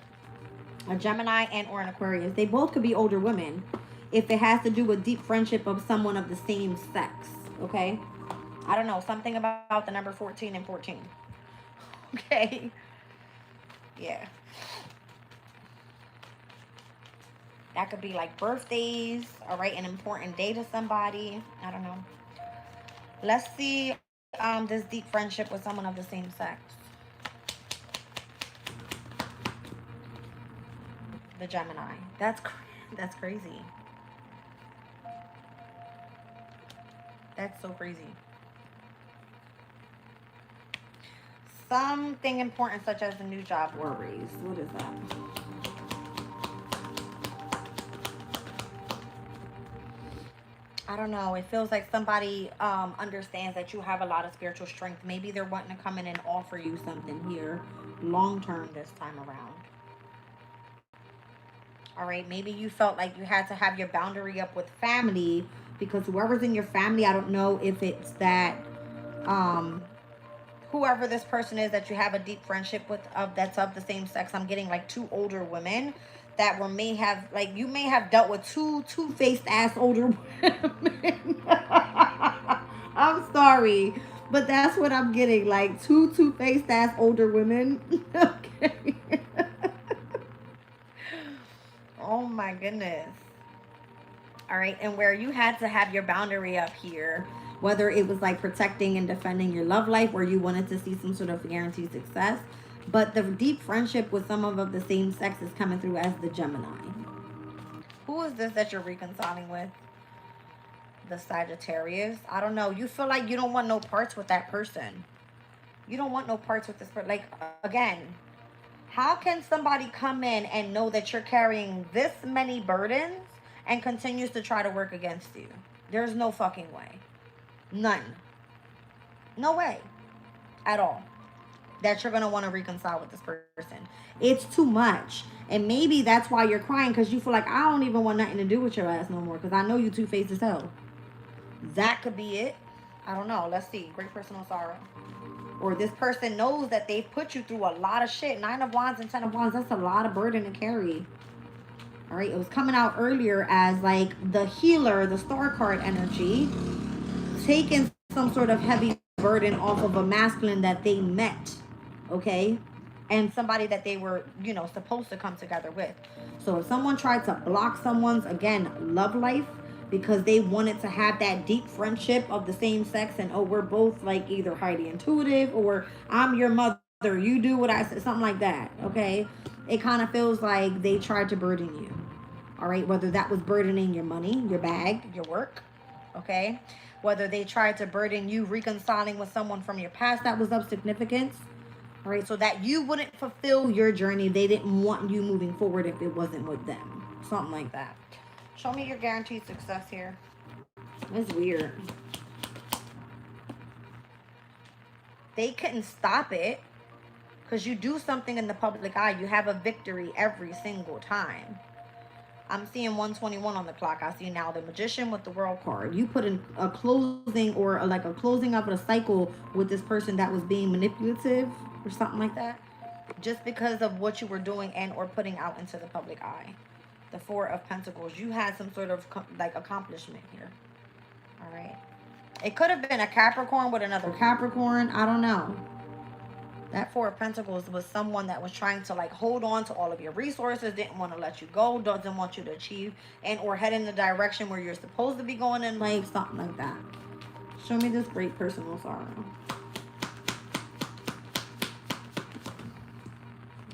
A Gemini and or an Aquarius. They both could be older women if it has to do with deep friendship of someone of the same sex, okay? I don't know, something about the number 14 and 14. Okay. Yeah. That could be like birthdays, all right, an important day to somebody. I don't know. Let's see this deep friendship with someone of the same sex. The Gemini. That's crazy. That's so crazy. Something important such as a new job or raise. What is that? I don't know. It feels like somebody understands that you have a lot of spiritual strength. Maybe they're wanting to come in and offer you something here long term this time around. All right. Maybe you felt like you had to have your boundary up with family because whoever's in your family, I don't know if it's that whoever this person is that you have a deep friendship with that's of the same sex. I'm getting like two older women that were may have like you may have dealt with two-faced ass older women. I'm sorry, but that's what I'm getting, like two-faced ass older women. Okay. Oh my goodness. All right, and where you had to have your boundary up here, whether it was like protecting and defending your love life or you wanted to see some sort of guaranteed success, but the deep friendship with someone of the same sex is coming through as the Gemini. Who is this that you're reconciling with? The Sagittarius. I don't know. You feel like you don't want no parts with that person. You don't want no parts with this person. Like, again, how can somebody come in and know that you're carrying this many burdens and continues to try to work against you? There's no fucking way. None. No way. At all. That you're going to want to reconcile with this person. It's too much. And maybe that's why you're crying, because you feel like, I don't even want nothing to do with your ass no more, because I know you two-faced as hell. That could be it. I don't know. Let's see. Great personal sorrow. Or this person knows that they've put you through a lot of shit. 9 of Wands and 10 of Wands. That's a lot of burden to carry. All right. It was coming out earlier as like the healer, the star card energy, taking some sort of heavy burden off of a masculine that they met. Okay. And somebody that they were, you know, supposed to come together with. So if someone tried to block someone's, again, love life, because they wanted to have that deep friendship of the same sex, and oh, we're both like either highly intuitive, or I'm your mother, you do what I said, something like that. Okay, it kind of feels like they tried to burden you. All right, whether that was burdening your money, your bag, your work. Okay, whether they tried to burden you reconciling with someone from your past that was of significance. All right, so that you wouldn't fulfill your journey. They didn't want you moving forward if it wasn't with them. Something like that. Show me your guaranteed success here. That's weird. They couldn't stop it because you do something in the public eye. You have a victory every single time. I'm seeing 121 on the clock. I see now the Magician with the World card. You put in a closing or like a closing of a cycle with this person that was being manipulative or something like that, just because of what you were doing and or putting out into the public eye. The Four of Pentacles. You had some sort of like accomplishment here. All right. It could have been a Capricorn with another Capricorn. I don't know. That Four of Pentacles was someone that was trying to like hold on to all of your resources, didn't want to let you go, doesn't want you to achieve and or head in the direction where you're supposed to be going in life, something like that. Show me this great personal sorrow.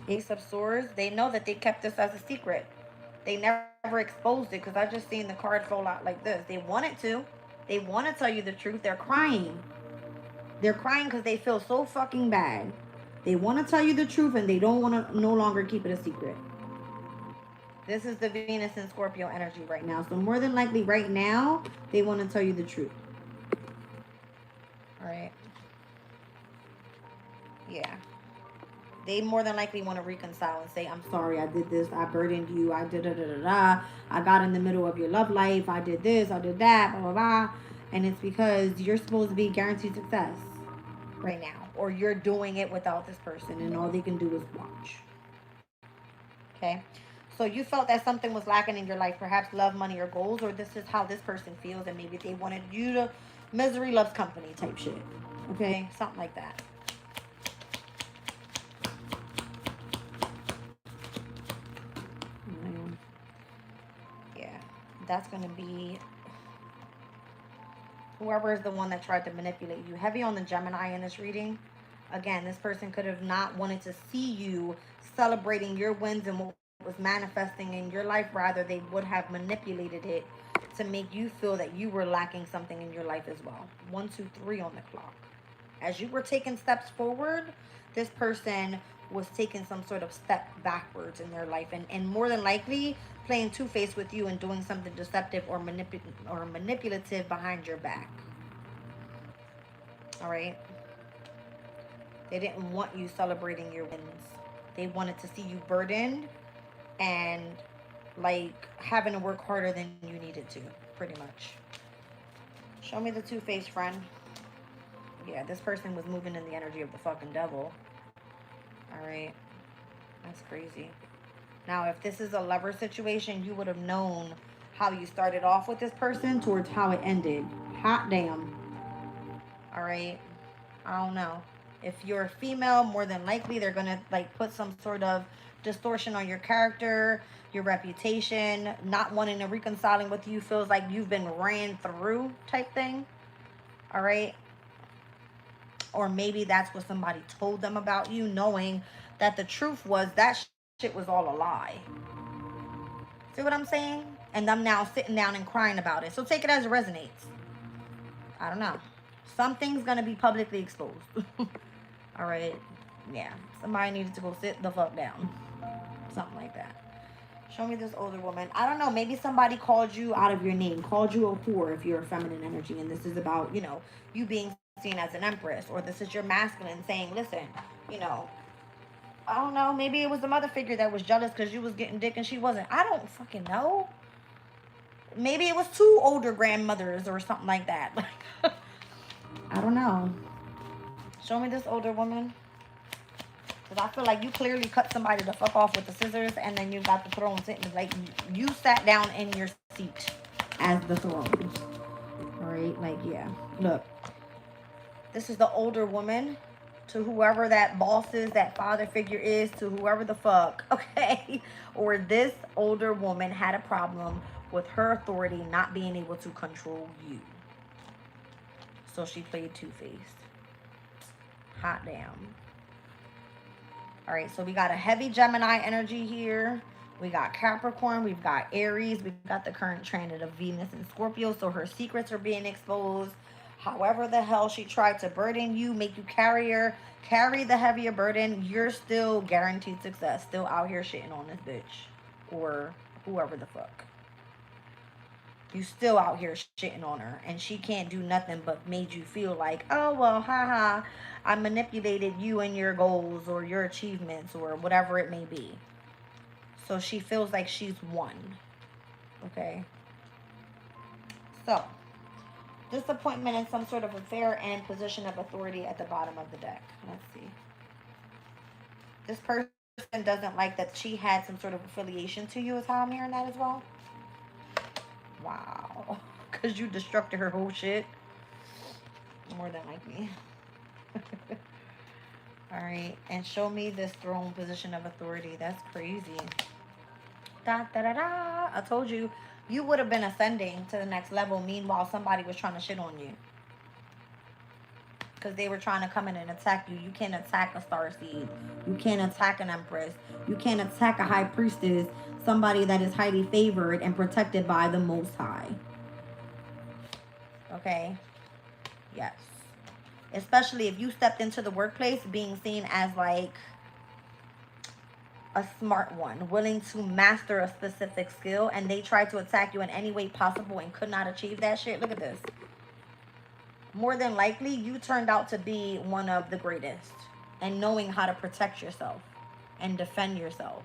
Ace of Swords. They know that they kept this as a secret. They never exposed it because I just seen the card fall out like this. They wanted to. They want to tell you the truth. They're crying. They're crying because they feel so fucking bad. They want to tell you the truth and they don't want to no longer keep it a secret. This is the Venus and Scorpio energy right now. So more than likely right now, they want to tell you the truth. All right. Yeah. They more than likely want to reconcile and say, I'm sorry, I did this, I burdened you, I did da-da-da-da, I got in the middle of your love life, I did this, I did that, blah, blah, blah. And it's because you're supposed to be guaranteed success right now. Or you're doing it without this person and all they can do is watch. Okay? So you felt that something was lacking in your life, perhaps love, money, or goals, or this is how this person feels and maybe they wanted you to misery loves company type shit. Okay? Something like that. That's going to be whoever is the one that tried to manipulate you. Heavy on the Gemini in this reading. Again, this person could have not wanted to see you celebrating your wins and what was manifesting in your life. Rather, they would have manipulated it to make you feel that you were lacking something in your life as well. 1, 2, 3 on the clock. As you were taking steps forward, this person was taking some sort of step backwards in their life and more than likely playing two-faced with you and doing something deceptive or manipulative behind your back. All right? They didn't want you celebrating your wins. They wanted to see you burdened and like having to work harder than you needed to, pretty much. Show me the two-faced friend. Yeah, this person was moving in the energy of the fucking devil. All right. That's crazy. Now, if this is a lover situation, you would have known how you started off with this person towards how it ended. Hot damn. All right. I don't know. If you're a female, more than likely they're going to like put some sort of distortion on your character, your reputation, not wanting to reconciling with you feels like you've been ran through type thing. All right. Or maybe that's what somebody told them about you, knowing that the truth was that shit was all a lie. See what I'm saying? And I'm now sitting down and crying about it. So take it as it resonates. I don't know. Something's going to be publicly exposed. All right. Yeah. Somebody needed to go sit the fuck down. Something like that. Show me this older woman. I don't know. Maybe somebody called you out of your name. Called you a whore if you're a feminine energy. And this is about, you know, you being seen as an empress. Or this is your masculine saying, listen, you know, I don't know. Maybe it was the mother figure that was jealous because you was getting dick and she wasn't. I don't fucking know. Maybe it was 2 older grandmothers or something like that. I don't know. Show me this older woman. Because I feel like you clearly cut somebody the fuck off with the scissors and then you got the throne sitting. Like, you sat down in your seat as the throne. Alright? Like, yeah. Look. This is the older woman to whoever that boss is, that father figure is, to whoever the fuck. Okay? Or this older woman had a problem with her authority not being able to control you. So she played two-faced. Hot damn. All right, so we got a heavy Gemini energy here. We got Capricorn. We've got Aries. We've got the current transit of Venus and Scorpio. So her secrets are being exposed. However the hell she tried to burden you, make you carry the heavier burden, you're still guaranteed success. Still out here shitting on this bitch. Or whoever the fuck. You still out here shitting on her. And she can't do nothing but made you feel like, oh, well, haha, I manipulated you and your goals or your achievements or whatever it may be. So she feels like she's won. Okay? So, disappointment in some sort of affair and position of authority at the bottom of the deck. Let's see. This person doesn't like that she had some sort of affiliation to you, is how I'm hearing that as well. Wow. Because you destructed her whole shit. More than likely. Alright. And show me this throne position of authority. That's crazy. Da, da, da, da. I told you, you would have been ascending to the next level. Meanwhile, somebody was trying to shit on you. Because they were trying to come in and attack you. You can't attack a starseed. You can't attack an empress. You can't attack a high priestess. Somebody that is highly favored and protected by the Most High. Okay? Yes. Especially if you stepped into the workplace being seen as like a smart one, willing to master a specific skill, and they tried to attack you in any way possible and could not achieve that shit. Look at this. More than likely, you turned out to be one of the greatest and knowing how to protect yourself and defend yourself.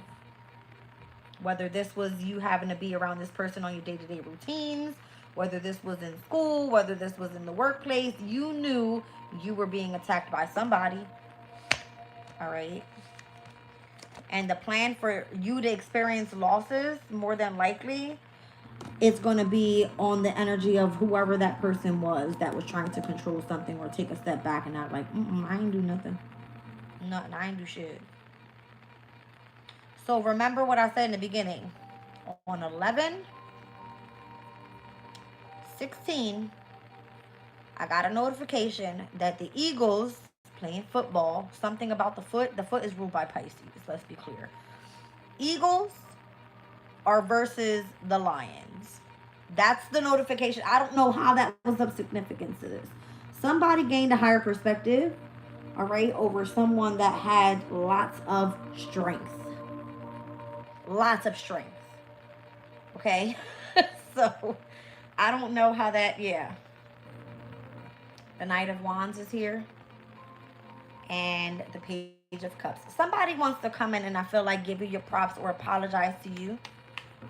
Whether this was you having to be around this person on your day-to-day routines, whether this was in school, whether this was in the workplace, you knew you were being attacked by somebody. All right. And the plan for you to experience losses, more than likely, it's going to be on the energy of whoever that person was that was trying to control something or take a step back and not like, I ain't do nothing. Nothing, I ain't do shit. So remember what I said in the beginning. On 11/16, I got a notification that the Eagles playing football, something about the foot. The foot is ruled by Pisces, let's be clear. Eagles are versus the Lions. That's the notification. I don't know how that was of significance to this. Somebody gained a higher perspective, all right, over someone that had lots of strength. Lots of strength. Okay? So, I don't know how that, yeah. The Knight of Wands is here. And the Page of Cups. Somebody wants to come in and I feel like give you your props or apologize to you.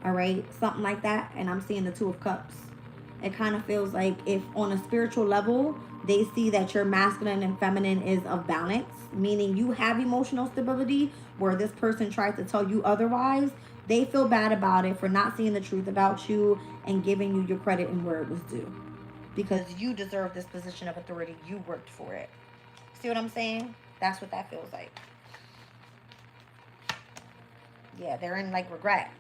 All right, something like that. And I'm seeing the Two of Cups. It kind of feels like if on a spiritual level, they see that your masculine and feminine is of balance, meaning you have emotional stability where this person tries to tell you otherwise, they feel bad about it for not seeing the truth about you and giving you your credit and where it was due. Because you deserve this position of authority. You worked for it. See what I'm saying? That's what that feels like. Yeah, they're in like regret.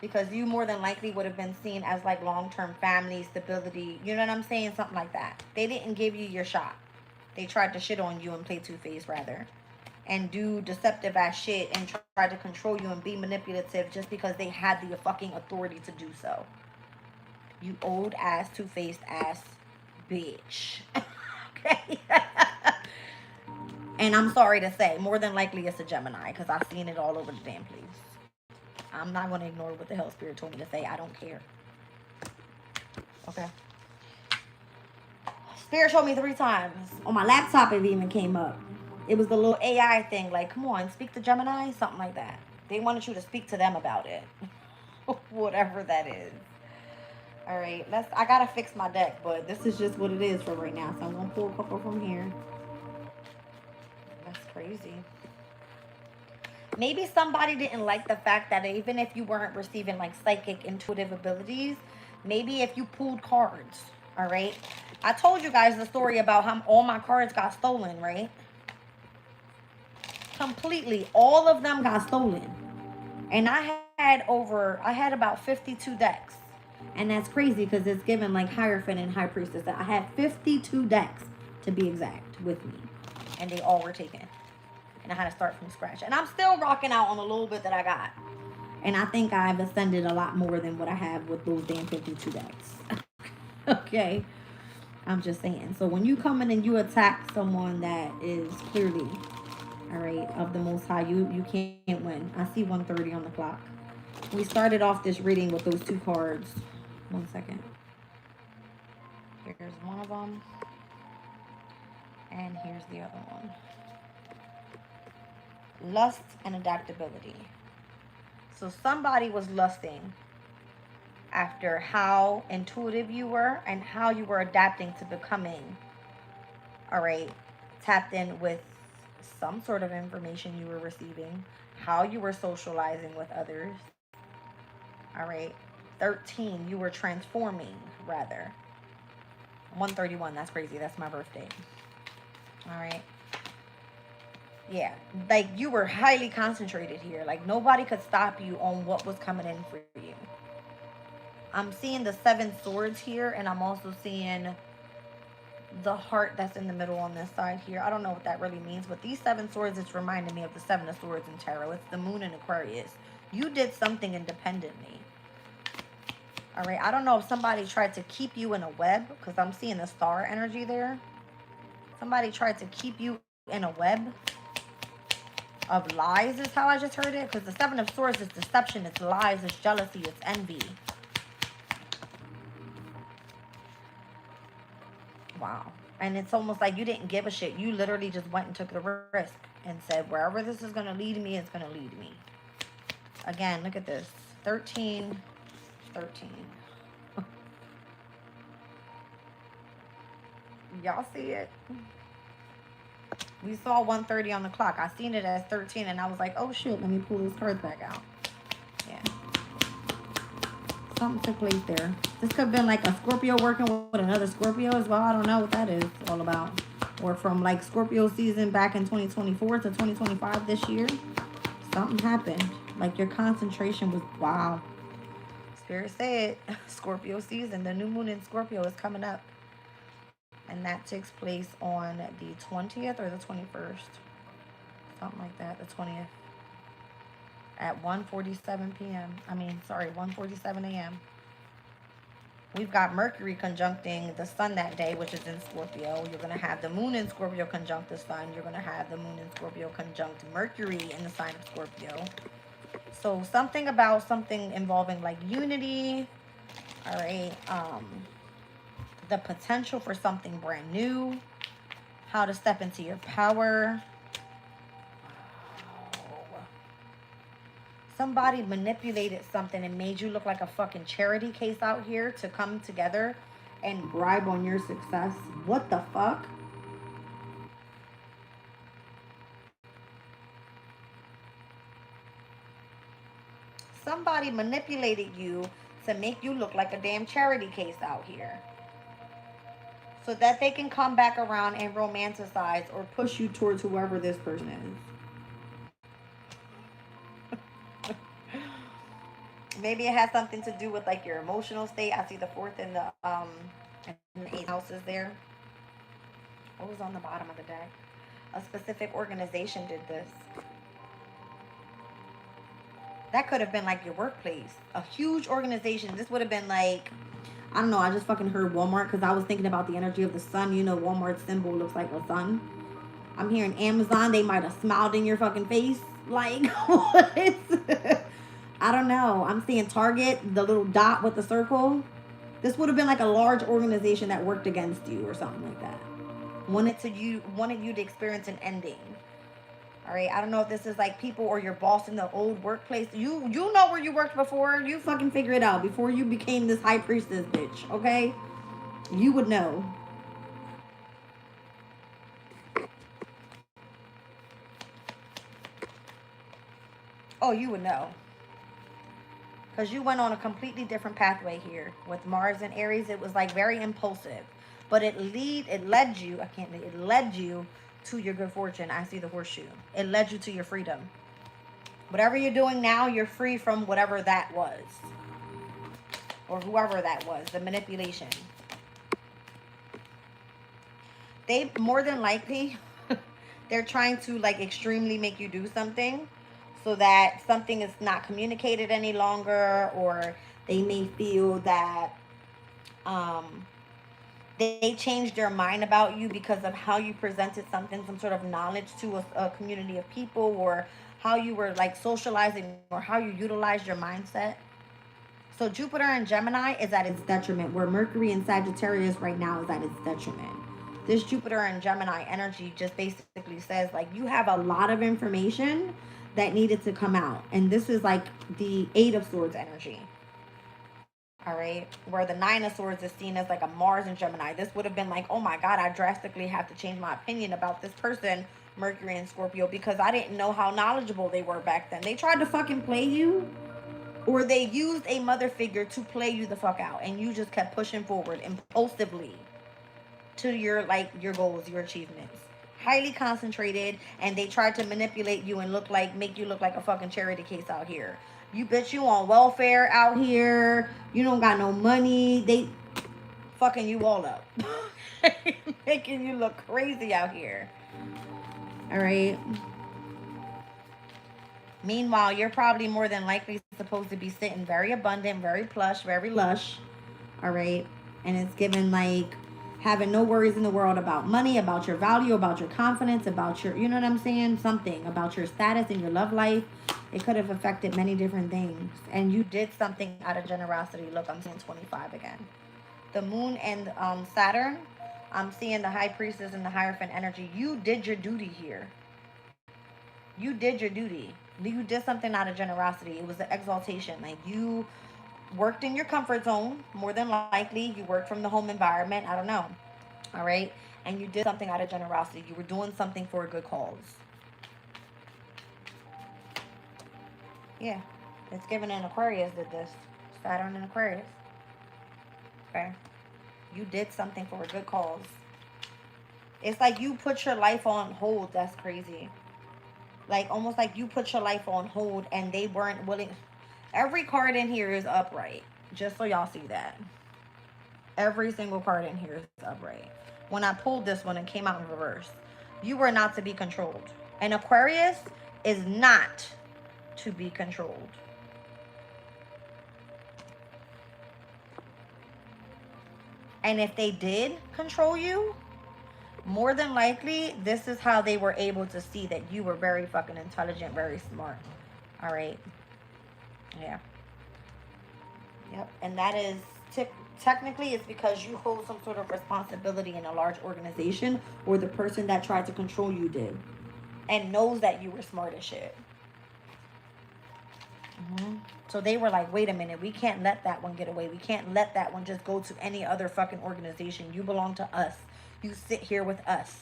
Because you more than likely would have been seen as like long-term family, stability. You know what I'm saying? Something like that. They didn't give you your shot. They tried to shit on you and play two-faced rather. And do deceptive ass shit and try to control you and be manipulative just because they had the fucking authority to do so. You old ass, two-faced ass bitch. Okay? And I'm sorry to say, more than likely it's a Gemini because I've seen it all over the damn place. I'm not going to ignore what the hell Spirit told me to say. I don't care. Okay. Spirit showed me 3 times. On my laptop it even came up. It was the little AI thing. Like, come on, speak to Gemini. Something like that. They wanted you to speak to them about it. Whatever that is. Alright, I got to fix my deck. But this is just what it is for right now. So I'm going to pull a couple from here. That's crazy. Maybe somebody didn't like the fact that even if you weren't receiving like psychic, intuitive abilities, maybe if you pulled cards, all right? I told you guys the story about how all my cards got stolen, right? Completely. All of them got stolen. And I had about 52 decks. And that's crazy because it's given like Hierophant and High Priestess. I had 52 decks to be exact with me. And they all were taken. And I had to start from scratch. And I'm still rocking out on a little bit that I got. And I think I've ascended a lot more than what I have with those damn 52 decks. Okay. I'm just saying. So when you come in and you attack someone that is clearly, all right, of the Most High, you can't win. I see 1:30 on the clock. We started off this reading with those two cards. 1 second. Here's one of them. And here's the other one. Lust and adaptability. So somebody was lusting after how intuitive you were and how you were adapting to becoming, all right, tapped in with some sort of information you were receiving, how you were socializing with others, all right. 13, you were transforming, rather. 131, that's crazy. That's my birthday. All right. Yeah, like you were highly concentrated here. Like nobody could stop you on what was coming in for you. I'm seeing the 7 swords here, and I'm also seeing the heart that's in the middle on this side here. I don't know what that really means, but these 7 swords, it's reminding me of the 7 of swords in tarot. It's the moon in Aquarius. You did something independently. All right, I don't know if somebody tried to keep you in a web, because I'm seeing the star energy there. Somebody tried to keep you in a web of lies is how I just heard it, because the 7 of swords is deception, it's lies, it's jealousy, it's envy. Wow. And it's almost like you didn't give a shit. You literally just went and took the risk and said, wherever this is going to lead me, it's going to lead me. Again, look at this. 13, 13. Y'all see it? We saw 1:30 on the clock. I seen it as 13, and I was like, oh shit, let me pull this card back out. Yeah. Something took place there. This could have been like a Scorpio working with another Scorpio as well. I don't know what that is all about. Or from like Scorpio season back in 2024 to 2025 this year. Something happened. Like your concentration was, wow. Spirit said, Scorpio season, the new moon in Scorpio is coming up. And that takes place on the 20th or the 21st. Something like that, the 20th. At 1:47 p.m. 1:47 a.m. We've got Mercury conjuncting the sun that day, which is in Scorpio. You're going to have the moon in Scorpio conjunct the sun. You're going to have the moon in Scorpio conjunct Mercury in the sign of Scorpio. So something about something involving like unity. All right. The potential for something brand new. How to step into your power. Somebody manipulated something and made you look like a fucking charity case out here to come together and bribe on your success. What the fuck? Somebody manipulated you to make you look like a damn charity case out here, so that they can come back around and romanticize or push you towards whoever this person is. Maybe it has something to do with like your emotional state. I see the 4th and the 8th houses there. What was on the bottom of the deck? A specific organization did this. That could have been like your workplace. A huge organization. This would have been like, I don't know, I just fucking heard Walmart because I was thinking about the energy of the sun. You know, Walmart's symbol looks like a sun. I'm hearing Amazon. They might have smiled in your fucking face. Like, what? I don't know. I'm seeing Target, the little dot with the circle. This would have been like a large organization that worked against you or something like that. Wanted you to experience an ending. All right. I don't know if this is like people or your boss in the old workplace. You know where you worked before. You fucking figure it out before you became this high priestess bitch. Okay. You would know. Oh, you would know. Because you went on a completely different pathway here. With Mars and Aries, it was like very impulsive. But it led you to your good fortune. I see the horseshoe. It led you to your freedom. Whatever you're doing now, you're free from whatever that was. Or whoever that was, the manipulation. They, more than likely, they're trying to like extremely make you do something so that something is not communicated any longer, or they may feel that they changed their mind about you because of how you presented something, some sort of knowledge to a community of people, or how you were like socializing, or how you utilized your mindset. So Jupiter in Gemini is at its detriment, where Mercury in Sagittarius right now is at its detriment. This Jupiter and Gemini energy just basically says like you have a lot of information that needed to come out. And this is like the Eight of Swords energy. All right, where the Nine of Swords is seen as like a Mars in Gemini. This would have been like, oh my God, I drastically have to change my opinion about this person, Mercury and Scorpio, because I didn't know how knowledgeable they were back then. They tried to fucking play you, or they used a mother figure to play you the fuck out, and you just kept pushing forward impulsively to your like your goals, your achievements. Highly concentrated, and they tried to manipulate you and make you look like a fucking charity case out here. You bitch, you on welfare out here. You don't got no money. They fucking you all up. Making you look crazy out here. All right. Meanwhile, you're probably more than likely supposed to be sitting very abundant, very plush, very lush. All right. And it's given like having no worries in the world about money, about your value, about your confidence, about your, you know what I'm saying? Something about your status in your love life. It could have affected many different things. And you did something out of generosity. Look, I'm seeing 25 again. The moon and Saturn, I'm seeing the high priestess and the Hierophant energy. You did your duty here. You did your duty. You did something out of generosity. It was an exaltation. Like you worked in your comfort zone, more than likely. You worked from the home environment. I don't know. All right. And you did something out of generosity. You were doing something for a good cause. Yeah. It's given an Aquarius did this. Saturn in Aquarius. Okay. You did something for a good cause. It's like you put your life on hold. That's crazy. Like almost like you put your life on hold and they weren't willing. Every card in here is upright. Just so y'all see that. Every single card in here is upright. When I pulled this one, it came out in reverse. You were not to be controlled. And Aquarius is not to be controlled. And if they did control you, more than likely, this is how they were able to see that you were very fucking intelligent, very smart. All right. Yeah. Yep. And that is technically it's because you hold some sort of responsibility in a large organization, or the person that tried to control you did, and knows that you were smart as shit. So they were like, wait a minute, we can't let that one get away. We can't let that one just go to any other fucking organization. You belong to us. You sit here with us.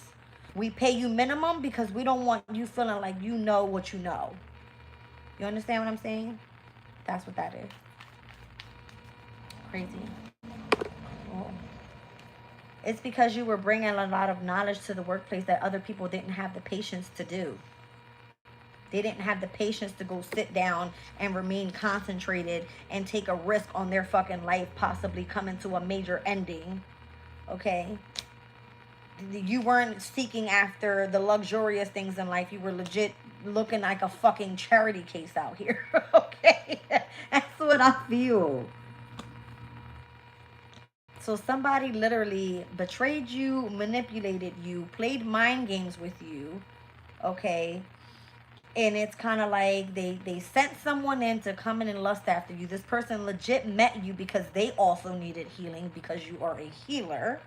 We pay you minimum because we don't want you feeling like you know what you know. You understand what I'm saying? That's what that is. Crazy. Oh. It's because you were bringing a lot of knowledge to the workplace that other people didn't have the patience to do. They didn't have the patience to go sit down and remain concentrated and take a risk on their fucking life possibly coming to a major ending. Okay? You weren't seeking after the luxurious things in life. You were legit looking like a fucking charity case out here. Okay? That's what I feel. So somebody literally betrayed you, manipulated you, played mind games with you. Okay? And it's kind of like they sent someone in to come in and lust after you. This person legit met you because they also needed healing, because you are a healer.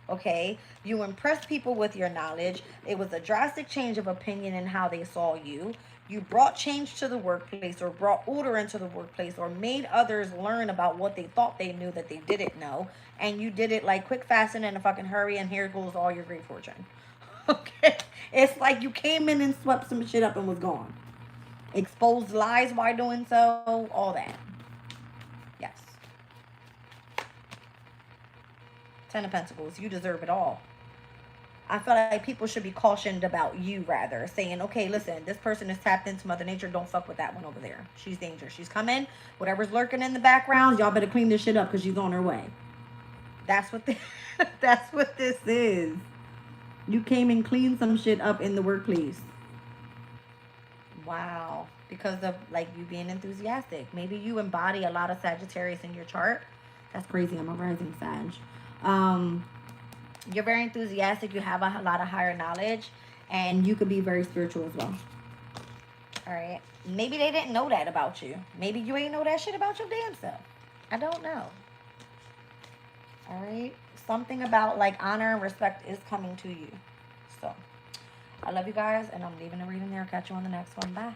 Okay, you impressed people with your knowledge. It was a drastic change of opinion in how they saw you. You brought change to the workplace, or brought order into the workplace, or made others learn about what they thought they knew that they didn't know. And you did it like quick, fast, and in a fucking hurry, and here goes all your great fortune. Okay, it's like you came in and swept some shit up and was gone. Exposed lies while doing so, all that. Yes. 10 of Pentacles, you deserve it all. I feel like people should be cautioned about you, rather, saying, okay, listen, this person is tapped into Mother Nature. Don't fuck with that one over there. She's dangerous. She's coming. Whatever's lurking in the background, y'all better clean this shit up because she's on her way. That's what that's what this is. You came and cleaned some shit up in the workplace. Wow. Because of like you being enthusiastic. Maybe you embody a lot of Sagittarius in your chart. That's crazy. I'm a rising Sag. You're very enthusiastic. You have a lot of higher knowledge. And you could be very spiritual as well. All right. Maybe they didn't know that about you. Maybe you ain't know that shit about your damn self. I don't know. All right. Something about like honor and respect is coming to you. So, I love you guys. And I'm leaving the reading there. Catch you on the next one. Bye.